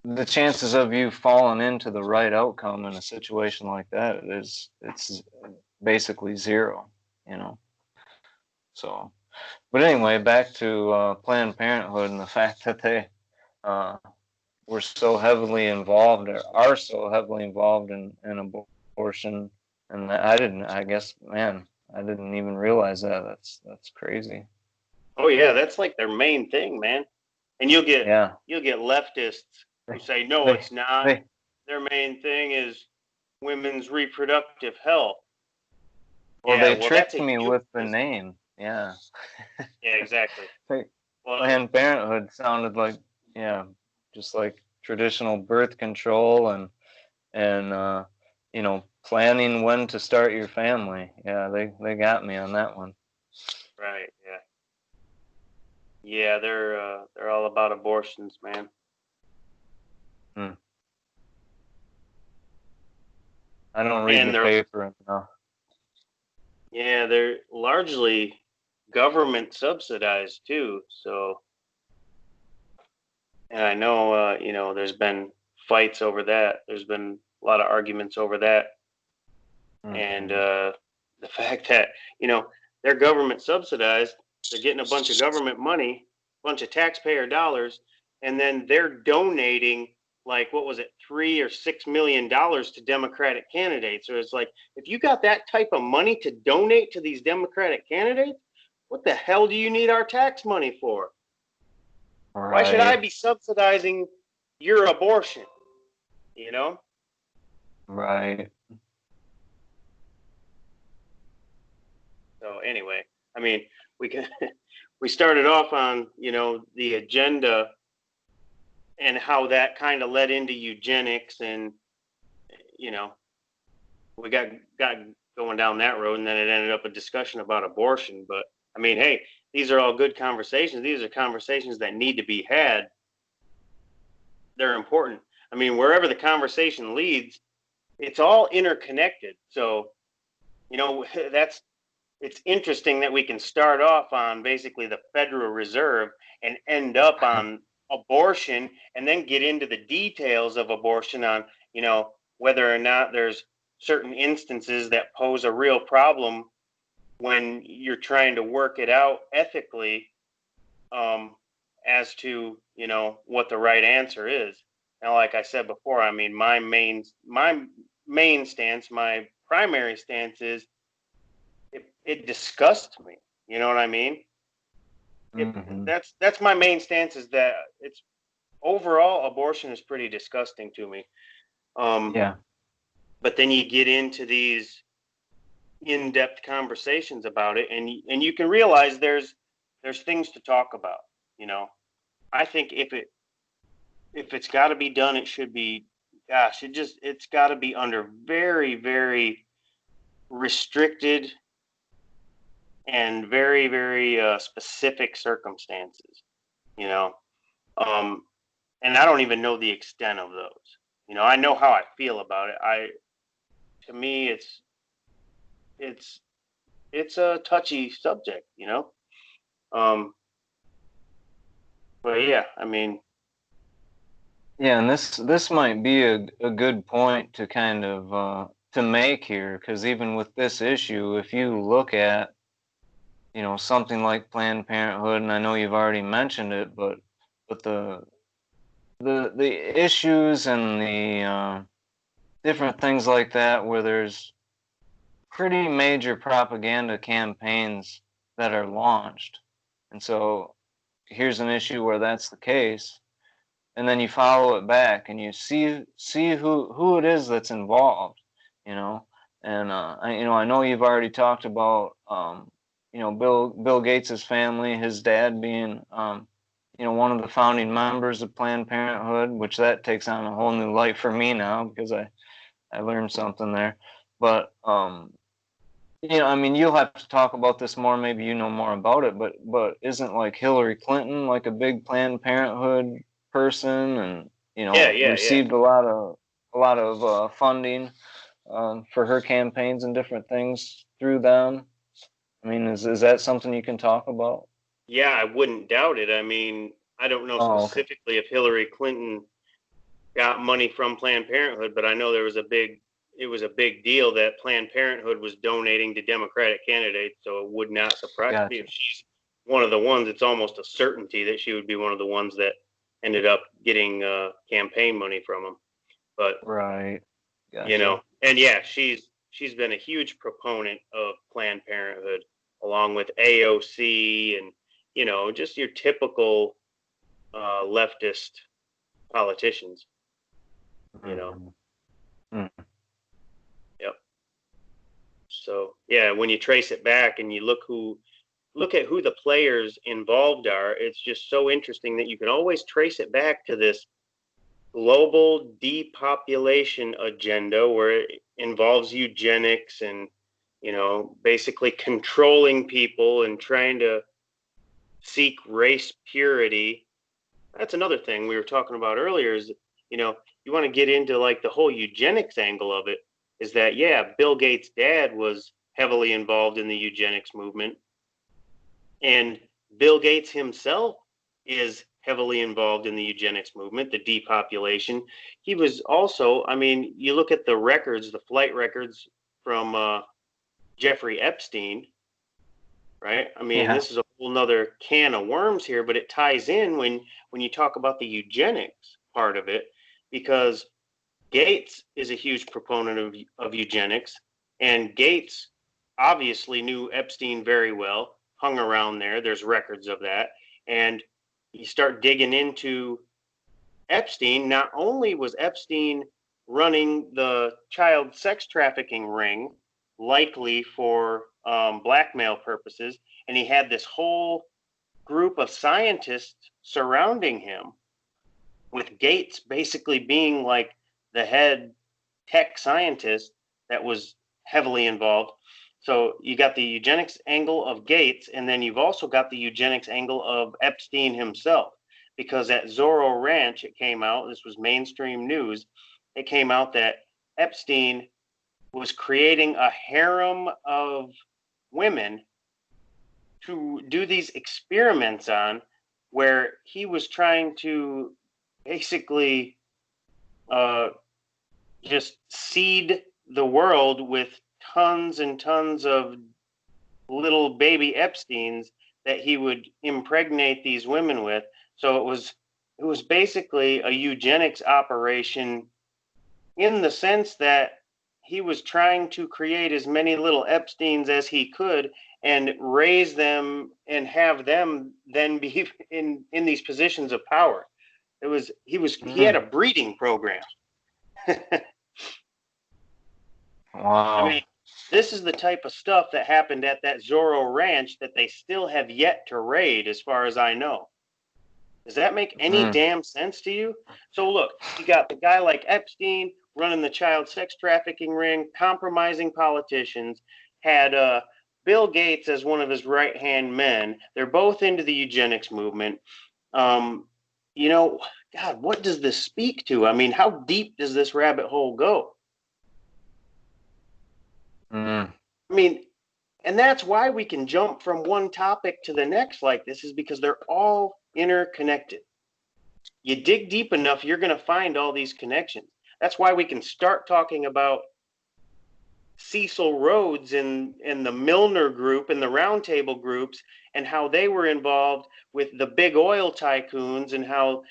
the chances of you falling into the right outcome in a situation like that it's basically zero, you know. So, but anyway, back to Planned Parenthood and the fact that they uh, were so heavily involved, or are so heavily involved in abortion, and I guess, man, I didn't even realize that. That's crazy. Oh yeah, that's like their main thing, man. And Yeah, you'll get leftists who they say no, they it's not. they Their main thing is women's reproductive health. well, Yeah, they well, that's tricked a me with the euphemism. name. Yeah. Yeah, exactly. They, Well, Planned Parenthood sounded like, yeah, just like traditional birth control and you know, planning when to start your family. Yeah, they got me on that one. right, yeah. Yeah, they're all about abortions, man. Hmm. I don't read And the paper enough. yeah, they're largely government subsidized too. So, and I know, there's been fights over that. There's been a lot of arguments over that. And the fact that, they're government subsidized, they're getting a bunch of government money, bunch of taxpayer dollars, and then they're donating like, what was it, $3 or $6 million to Democratic candidates. So it's like, if you got that type of money to donate to these Democratic candidates, what the hell do you need our tax money for? Right. Why should I be subsidizing your abortion? Right. So anyway, I mean, we started off on, the agenda and how that kind of led into eugenics, and we got going down that road, and then it ended up a discussion about abortion. But I mean, hey, these are all good conversations. These are conversations that need to be had. They're important. I mean, wherever the conversation leads, it's all interconnected. So, it's interesting that we can start off on basically the Federal Reserve and end up on abortion, and then get into the details of abortion on, whether or not there's certain instances that pose a real problem when you're trying to work it out ethically, as to, what the right answer is. Now, like I said before, I mean, my main stance, my primary stance is, it disgusts me. You know what I mean? That's my main stance, is that it's overall abortion is pretty disgusting to me. Yeah. But then you get into these in-depth conversations about it, and you can realize there's things to talk about. I think if it's got to be done, it should be. Gosh, it's got to be under very, very restricted and very, very specific circumstances. And I don't even know the extent of those. I know how I feel about it. To me, it's a touchy subject. But yeah, I mean. Yeah, and this might be a good point to kind of to make here, because even with this issue, if you look at, something like Planned Parenthood, and I know you've already mentioned it, but the issues and the different things like that, where there's pretty major propaganda campaigns that are launched, and so here's an issue where that's the case, and then you follow it back and you see who it is that's involved, and I know you've already talked about Bill Gates's family, his dad being one of the founding members of Planned Parenthood, which that takes on a whole new light for me now, because I learned something there. But I mean, you'll have to talk about this more. Maybe you know more about it, but isn't like Hillary Clinton like a big Planned Parenthood person, and received a lot of funding for her campaigns and different things through them? I mean, is that something you can talk about? Yeah, I wouldn't doubt it. I mean, I don't know specifically if Hillary Clinton got money from Planned Parenthood, but I know it was a big deal that Planned Parenthood was donating to Democratic candidates. So it would not surprise me if she's one of the ones. It's almost a certainty that she would be one of the ones that ended up getting campaign money from them. But right, and yeah, she's been a huge proponent of Planned Parenthood, along with AOC and just your typical leftist politicians. Mm-hmm. Yep. So yeah, when you trace it back and you look at who the players involved are, it's just so interesting that you can always trace it back to this global depopulation agenda, where it involves eugenics and basically controlling people and trying to seek race purity. That's another thing we were talking about earlier, is you want to get into like the whole eugenics angle of it, is that, yeah, Bill Gates' dad was heavily involved in the eugenics movement, and Bill Gates himself is heavily involved in the eugenics movement, the depopulation. He was also, I mean, you look at the records, the flight records from Jeffrey Epstein, right? I mean, this is a whole nother can of worms here, but it ties in when you talk about the eugenics part of it, because Gates is a huge proponent of eugenics, and Gates obviously knew Epstein very well, hung around there. There's records of that. And you start digging into Epstein. Not only was Epstein running the child sex trafficking ring, likely for blackmail purposes, and he had this whole group of scientists surrounding him, with Gates basically being like the head tech scientist that was heavily involved. So you got the eugenics angle of Gates, and then you've also got the eugenics angle of Epstein himself, because at Zorro Ranch, it came out, this was mainstream news, it came out that Epstein was creating a harem of women to do these experiments on, where he was trying to basically just seed the world with tons and tons of little baby Epsteins that he would impregnate these women with. So it was basically a eugenics operation, in the sense that he was trying to create as many little Epsteins as he could and raise them and have them then be in these positions of power. He had a breeding program. Wow. I mean, this is the type of stuff that happened at that Zorro Ranch that they still have yet to raid, as far as I know. Does that make any damn sense to you? So look, you got the guy like Epstein running the child sex trafficking ring, compromising politicians, had Bill Gates as one of his right-hand men. They're both into the eugenics movement. You know, God, what does this speak to? I mean, how deep does this rabbit hole go? I mean, and that's why we can jump from one topic to the next like this, is because they're all interconnected. You dig deep enough, you're going to find all these connections. That's why we can start talking about Cecil Rhodes and the Milner group and the roundtable groups, and how they were involved with the big oil tycoons, and how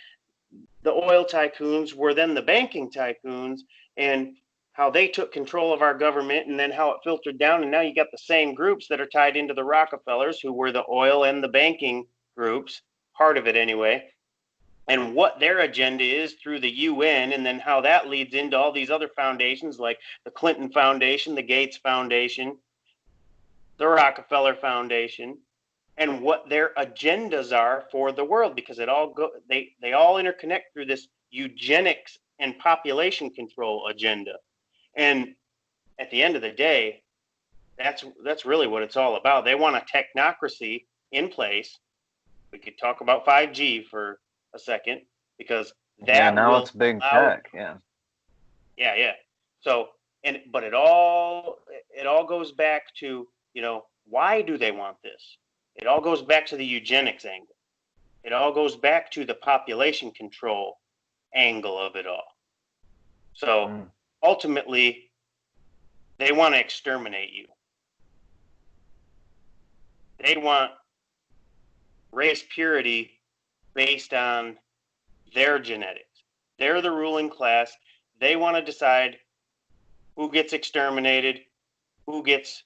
the oil tycoons were then the banking tycoons, and how they took control of our government, and then how it filtered down. And now you got the same groups that are tied into the Rockefellers, who were the oil and the banking groups, part of it anyway, and what their agenda is through the UN, and then how that leads into all these other foundations like the Clinton Foundation, the Gates Foundation, the Rockefeller Foundation, and what their agendas are for the world, because they all interconnect through this eugenics and population control agenda. And at the end of the day, that's really what it's all about. They want a technocracy in place. We could talk about 5G for a second, because that now it's big tech. Yeah. So, but it all goes back to, why do they want this? It all goes back to the eugenics angle. It all goes back to the population control angle of it all. So ultimately, they want to exterminate you. They want race purity based on their genetics. They're the ruling class. They want to decide who gets exterminated, who gets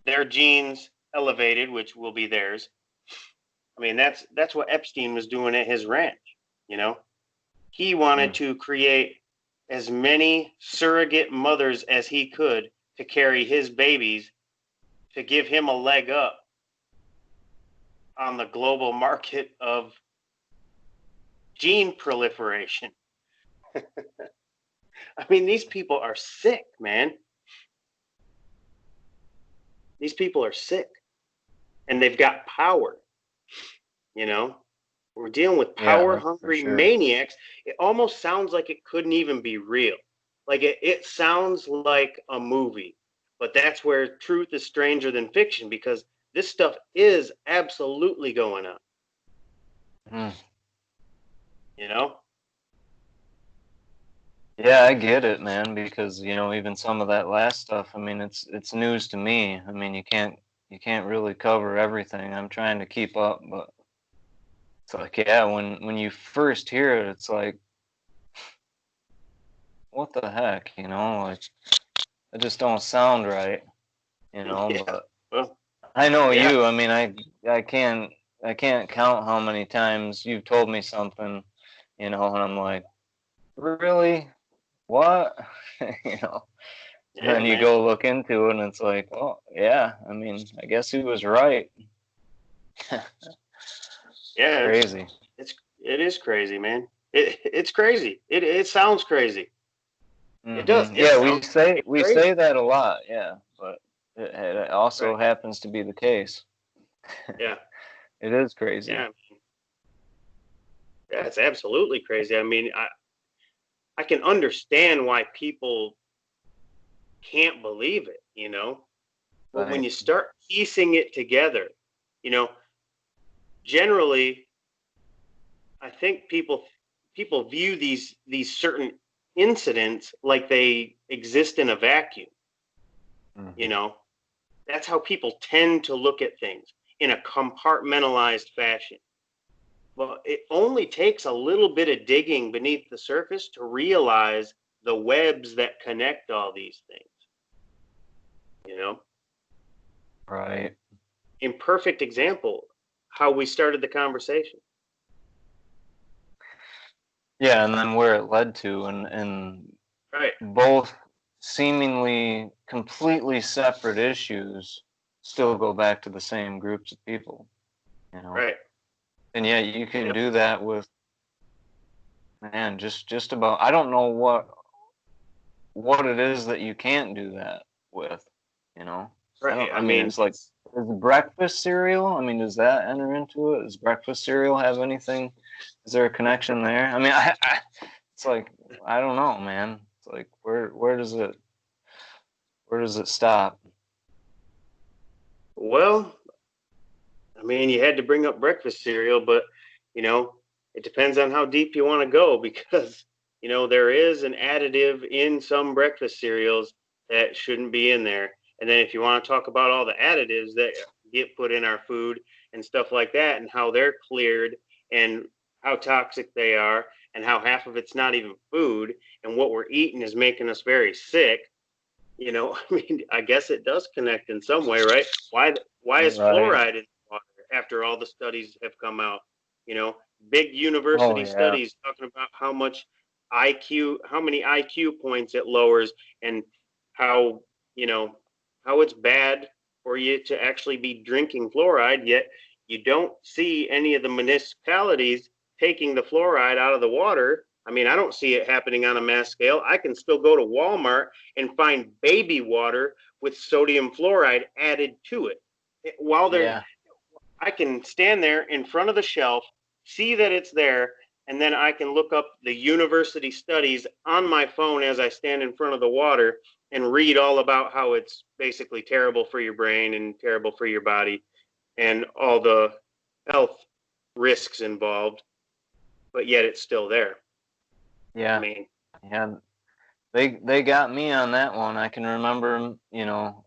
their genes elevated, which will be theirs. I mean, that's what Epstein was doing at his ranch. He wanted to create as many surrogate mothers as he could to carry his babies, to give him a leg up on the global market of gene proliferation. I mean, these people are sick, man. These people are sick, and they've got power. We're dealing with Yeah, power-hungry for sure. maniacs. It almost sounds like it couldn't even be real. Like it sounds like a movie, but that's where truth is stranger than fiction, because this stuff is absolutely going on. Mm. You know? Yeah, I get it, man, because even some of that last stuff, I mean, it's news to me. I mean, you can't really cover everything. I'm trying to keep up, but it's like, yeah, when you first hear it, it's like, what the heck, like it just don't sound right, Yeah. but Well, I know yeah. you. I mean, I can't count how many times you've told me something, and I'm like, really? What? you know. And Yeah, then you man. go look into it, and it's like, well, yeah. I mean, I guess he was right. Yeah, Crazy. it is crazy, man. It's crazy. It sounds crazy. It does. It Yeah, sounds we say fucking we crazy. say that a lot. Yeah, but it Right. also happens to be the case. Yeah. It is crazy. Yeah. Yeah, it's absolutely crazy. I mean, I can understand why people can't believe it, But when Right. you start piecing it together, you know, generally I think people view these certain incidents like they exist in a vacuum, you Hmm. know. That's how people tend to look at things, in a compartmentalized fashion. Well, it only takes a little bit of digging beneath the surface to realize the webs that connect all these things, you know. Right. Imperfect example, how we started the conversation. Yeah, and then where it led to, and Right, both seemingly completely separate issues still go back to the same groups of people, you know. right. And yeah, you can Yep. do that with, man, just about. I don't know what it is that you can't do that with, you know. I Right. don't. I I mean, mean, it's like, is breakfast cereal? I mean, does that enter into it? Does breakfast cereal have anything? Is there a connection there? I mean, it's like, I don't know, man. It's like, where does it stop? well, I mean, you had to bring up breakfast cereal, but you know, it depends on how deep you want to go because there is an additive in some breakfast cereals that shouldn't be in there. And then if you want to talk about all the additives that get put in our food and stuff like that, and how they're cleared and how toxic they are, and how half of it's not even food, and what we're eating is making us very sick. I mean, I guess it does connect in some way, right? Why is Right. fluoride in water after all the studies have come out? You know, big Oh university yeah. studies talking about how many IQ points it lowers, and how, you know, how it's bad for you to actually be drinking fluoride, yet you don't see any of the municipalities taking the fluoride out of the water. I mean, I don't see it happening on a mass scale. I can still go to Walmart and find baby water with sodium fluoride added to it. While they're, Yeah. I can stand there in front of the shelf, see that it's there, and then I can look up the university studies on my phone as I stand in front of the water and read all about how it's basically terrible for your brain and terrible for your body and all the health risks involved, but yet it's still there. I Yeah. mean, Yeah. They got me on that one. I can remember,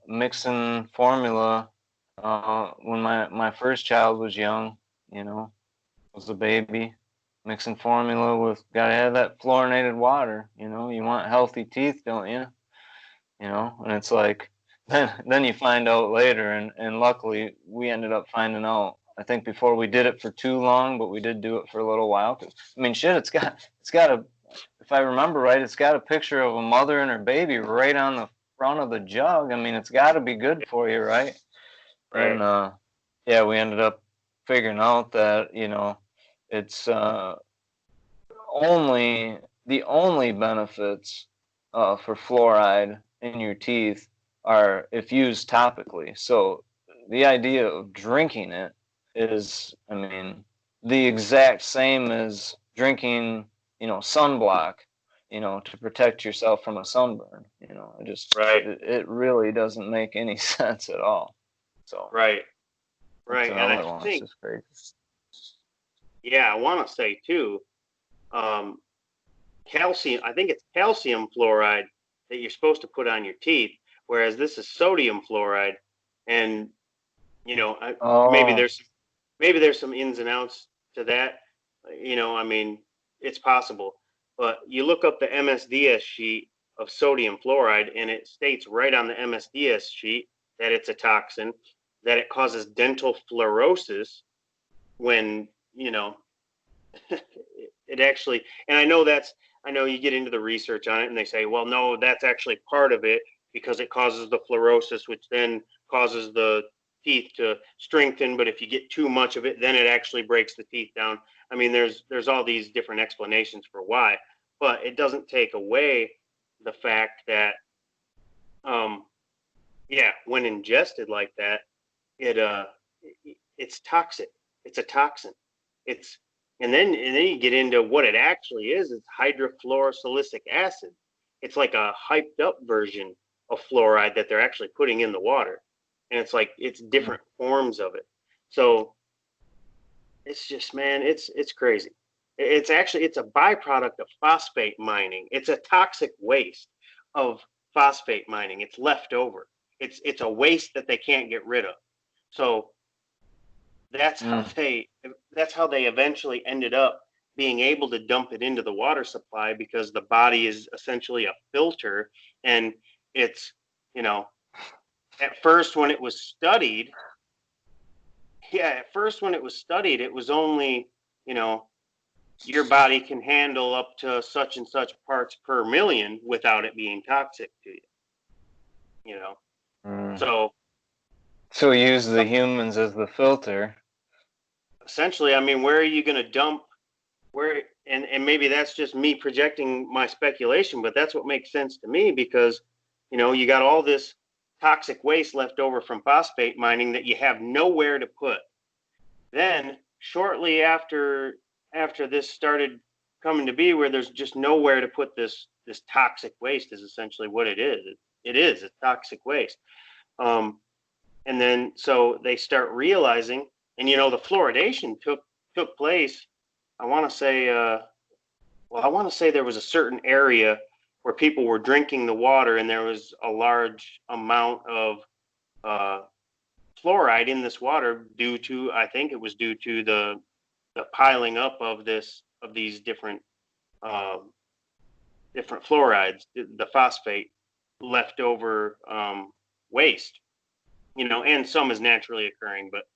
mixing formula when my first child was young, was a baby, mixing formula with, gotta have that fluorinated water. You want healthy teeth, don't you? And it's like, then you find out later, and luckily we ended up finding out. I think before we did it for too long, but we did do it for a little while. 'Cause, I mean, shit, it's got a, if I remember right, it's got a picture of a mother and her baby right on the front of the jug. I mean, it's got to be good for you, right? right. And yeah, we ended up figuring out that it's only the only benefits for fluoride in your teeth are if used topically. So the idea of drinking it is, I mean, the exact same as drinking, sunblock, to protect yourself from a sunburn. Right. It really doesn't make any sense at all. So Right. that's Right. And I another one. It's think, just crazy. yeah, I want to say too, um, calcium, I think it's calcium fluoride that you're supposed to put on your teeth, whereas this is sodium fluoride. And, maybe Oh, there's some ins and outs to that. I mean, it's possible. But you look up the MSDS sheet of sodium fluoride, and it states right on the MSDS sheet that it's a toxin, that it causes dental fluorosis when, it actually, and I know you get into the research on it and they say, well, no, that's actually part of it because it causes the fluorosis, which then causes the teeth to strengthen. But if you get too much of it, then it actually breaks the teeth down. I mean, there's all these different explanations for why, but it doesn't take away the fact that, yeah, when ingested like that, it it's toxic. It's a toxin. It's and then you get into what it actually is. It's hydrofluorosilicic acid. It's like a hyped up version of fluoride that they're actually putting in the water, and it's different forms of it. So it's just, man, it's crazy. It's a byproduct of phosphate mining. It's a toxic waste of phosphate mining. It's left over. It's a waste that they can't get rid of. So that's how they eventually ended up being able to dump it into the water supply, because the body is essentially a filter. And it's, at first when it was studied, it was only, your body can handle up to such and such parts per million without it being toxic to you. So use the humans as the filter. essentially, I mean, where are you going to dump and maybe that's just me projecting my speculation, but that's what makes sense to me, because you got all this toxic waste left over from phosphate mining that you have nowhere to put. Then shortly after this started coming to be, where there's just nowhere to put this toxic waste, is essentially what it is. It's toxic waste. And then so they start realizing, and the fluoridation took place. I want to say there was a certain area where people were drinking the water, and there was a large amount of fluoride in this water I think it was due to the piling up of these different fluorides, the phosphate leftover waste, and some is naturally occurring. But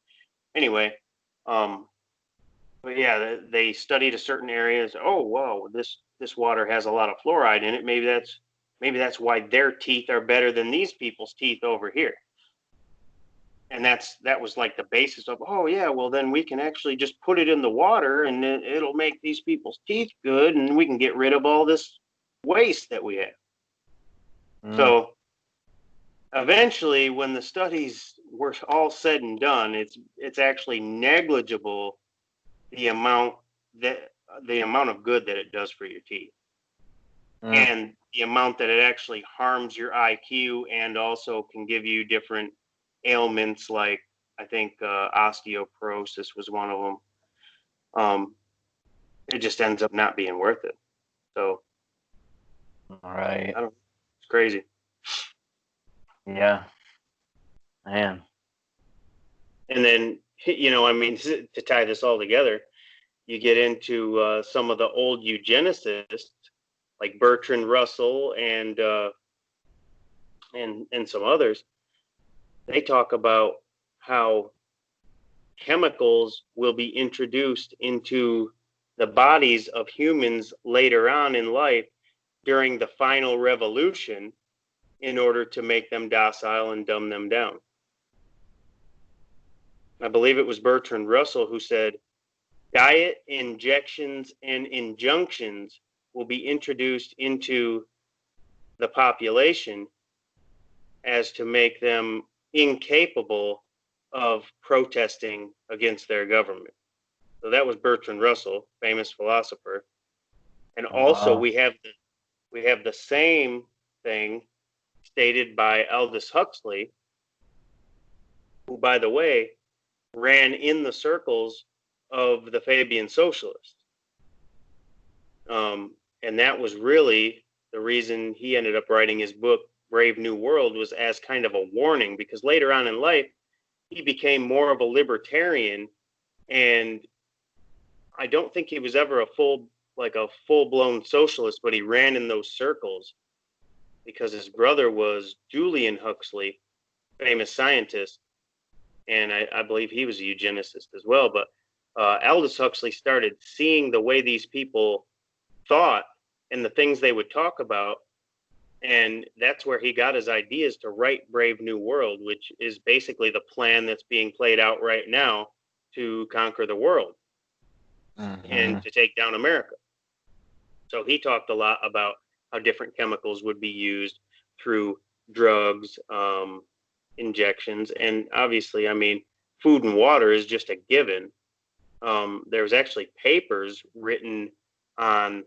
anyway, but yeah, they studied a certain areas. Oh, wow, this water has a lot of fluoride in it. Maybe that's why their teeth are better than these people's teeth over here. And that was like the basis of, oh yeah, well then we can actually just put it in the water and it'll make these people's teeth good, and we can get rid of all this waste that we have. So eventually, when the studies were all said and done, it's actually negligible the amount of good that it does for your teeth, and the amount that it actually harms your IQ, and also can give you different ailments, like I think osteoporosis was one of them. It just ends up not being worth it. So, all right, it's crazy. Yeah, man. And then, I mean, to tie this all together, you get into some of the old eugenicists like Bertrand Russell and some others. They talk about how chemicals will be introduced into the bodies of humans later on in life during the final revolution in order to make them docile and dumb them down. I believe it was Bertrand Russell who said, diet, injections, and injunctions will be introduced into the population as to make them incapable of protesting against their government. So that was Bertrand Russell, famous philosopher. And also Wow. we have the same thing stated by Aldous Huxley, who, by the way, ran in the circles of the Fabian socialists. And that was really the reason he ended up writing his book, Brave New World, was as kind of a warning, because later on in life, he became more of a libertarian. And I don't think he was ever a full-blown socialist, but he ran in those circles because his brother was Julian Huxley, famous scientist, and I believe he was a eugenicist as well. But Aldous Huxley started seeing the way these people thought and the things they would talk about, and that's where he got his ideas to write Brave New World, which is basically the plan that's being played out right now to conquer the world and to take down America. So he talked a lot about how different chemicals would be used through drugs, injections, and obviously, I mean, food and water is just a given. There's actually papers written on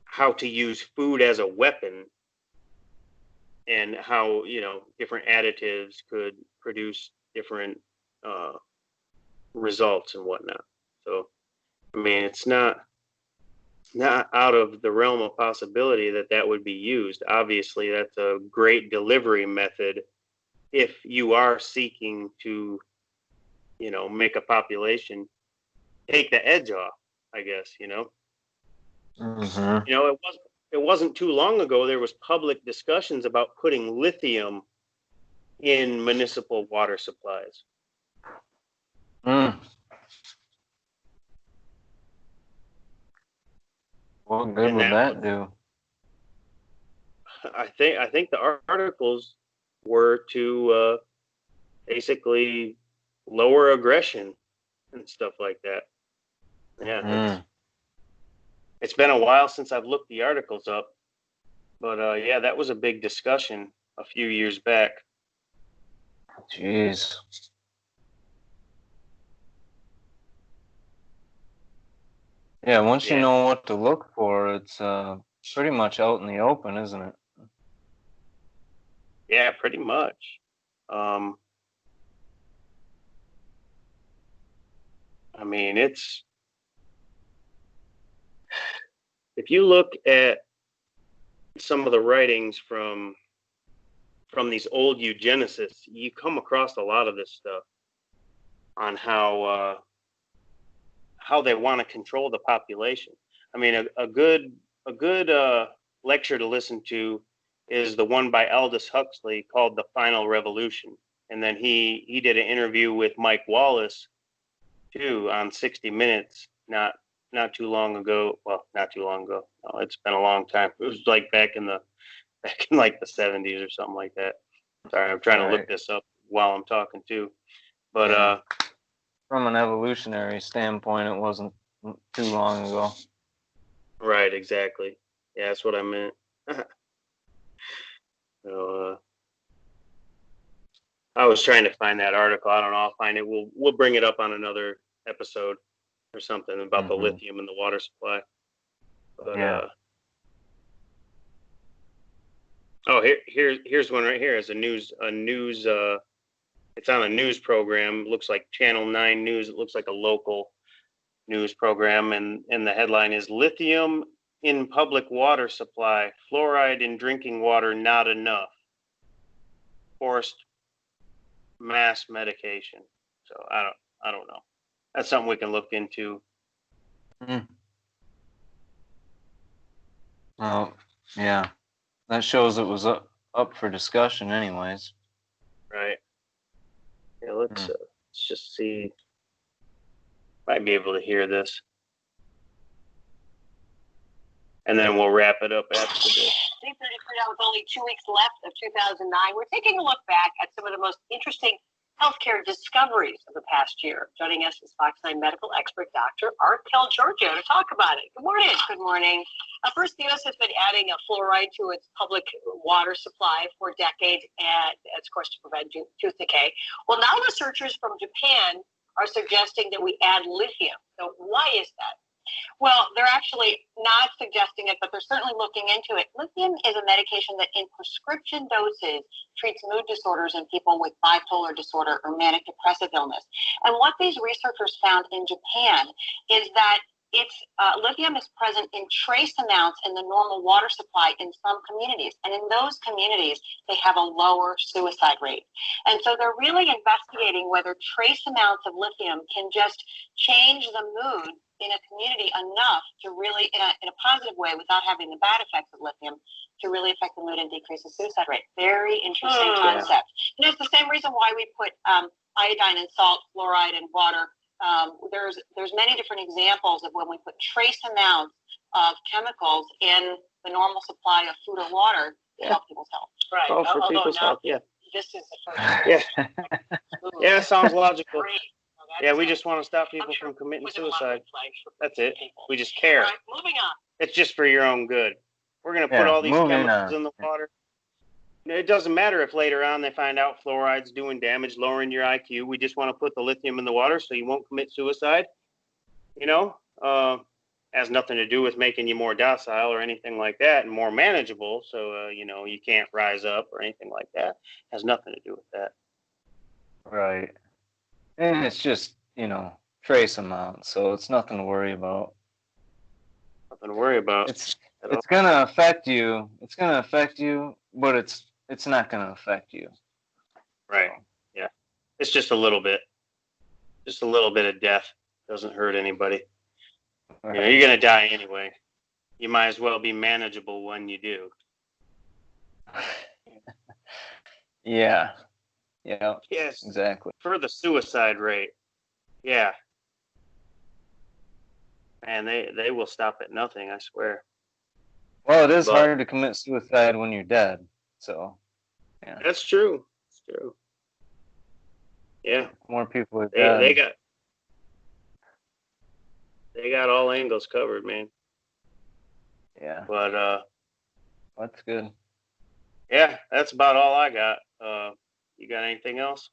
how to use food as a weapon and how, different additives could produce different results and whatnot. So, I mean, it's not out of the realm of possibility that would be used. Obviously, that's a great delivery method if you are seeking to, make a population take the edge off, I guess, It wasn't too long ago there was public discussions about putting lithium in municipal water supplies. What good would that do? I think the articles were to basically lower aggression and stuff like that. Yeah, it's been a while since I've looked the articles up, but yeah, that was a big discussion a few years back. Jeez. Yeah, once you know what to look for, it's pretty much out in the open, isn't it? Yeah, pretty much. I mean, if you look at some of the writings from these old eugenicists, you come across a lot of this stuff on how they want to control the population. I mean, a good lecture to listen to is the one by Aldous Huxley called "The Final Revolution," and then he did an interview with Mike Wallace too on 60 Minutes not too long ago. Well, not too long ago. No, it's been a long time. It was like back in like the 70s or something like that. Sorry, I'm trying to look this up while I'm talking too. But from an evolutionary standpoint, it wasn't too long ago. Right, exactly. Yeah, that's what I meant. So, I was trying to find that article. I don't know. I'll find it. We'll bring it up on another episode or something about the lithium in the water supply. But here's one right here. It's a news. It's on a news program. Looks like Channel 9 News. It looks like a local news program, and the headline is "Lithium in Public Water Supply, Fluoride in Drinking Water Not Enough, Forced Mass Medication." So I don't know. That's something we can look into. Well, yeah, that shows it was up for discussion, anyways. Right. Yeah, let's just see. Might be able to hear this. And then we'll wrap it up after this. With only 2 weeks left of 2009, we're taking a look back at some of the most interesting healthcare discoveries of the past year. Joining us is Fox 9 medical expert Dr. Art Giorgio to talk about it. Good morning. Good morning. First, the U.S. has been adding a fluoride to its public water supply for decades, and that's, of course, to prevent tooth decay. Well, now researchers from Japan are suggesting that we add lithium. So why is that? Well, they're actually not suggesting it, but they're certainly looking into it. Lithium is a medication that in prescription doses treats mood disorders in people with bipolar disorder or manic depressive illness. And what these researchers found in Japan is that lithium is present in trace amounts in the normal water supply in some communities. And in those communities, they have a lower suicide rate. And so they're really investigating whether trace amounts of lithium can just change the mood in a community enough to really, in a positive way, without having the bad effects of lithium, to really affect the mood and decrease the suicide rate. Very interesting concept. And it's the same reason why we put iodine and salt, fluoride and water. There's many different examples of when we put trace amounts of chemicals in the normal supply of food or water to help people's health. Right. Oh, for people's health, yeah. This is the first. Yeah. Yeah, sounds logical. Yeah, we just want to stop people from committing suicide. That's it. We just care. All right, moving on. It's just for your own good. We're going to put all these chemicals in the water. It doesn't matter if later on they find out fluoride's doing damage, lowering your IQ. We just want to put the lithium in the water so you won't commit suicide. You know, has nothing to do with making you more docile or anything like that and more manageable. So, you know, you can't rise up or anything like that. Has nothing to do with that. Right. And it's just, you know, trace amount, so it's nothing to worry about. Nothing to worry about. It's gonna affect you. It's gonna affect you, but it's not gonna affect you. Right. Yeah. It's just a little bit. Just a little bit of death. Doesn't hurt anybody. Right. You know, you're gonna die anyway. You might as well be manageable when you do. Yeah. Yeah. Yes. Exactly. For the suicide rate. Yeah. Man, they will stop at nothing, I swear. Well, it is hard to commit suicide when you're dead. So, yeah. That's true. It's true. Yeah. More people are dead. They got all angles covered, man. Yeah. But that's good. Yeah, that's about all I got. You got anything else?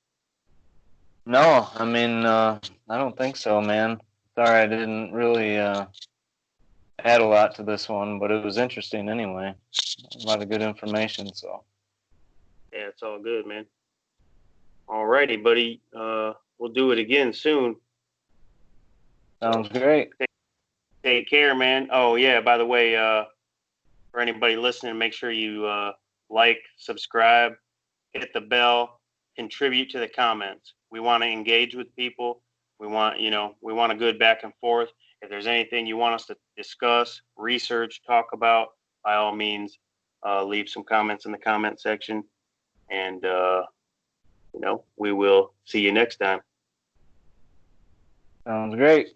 No, I mean, I don't think so, man. Sorry, I didn't really add a lot to this one, but it was interesting anyway. A lot of good information, so. Yeah, it's all good, man. Alrighty, buddy. We'll do it again soon. Sounds great. Take care, man. Oh, yeah, by the way, for anybody listening, make sure you like, subscribe, hit the bell, contribute to the comments. We want to engage with people. We want a good back and forth. If there's anything you want us to discuss, research, talk about, by all means, leave some comments in the comment section. And, we will see you next time. Sounds great.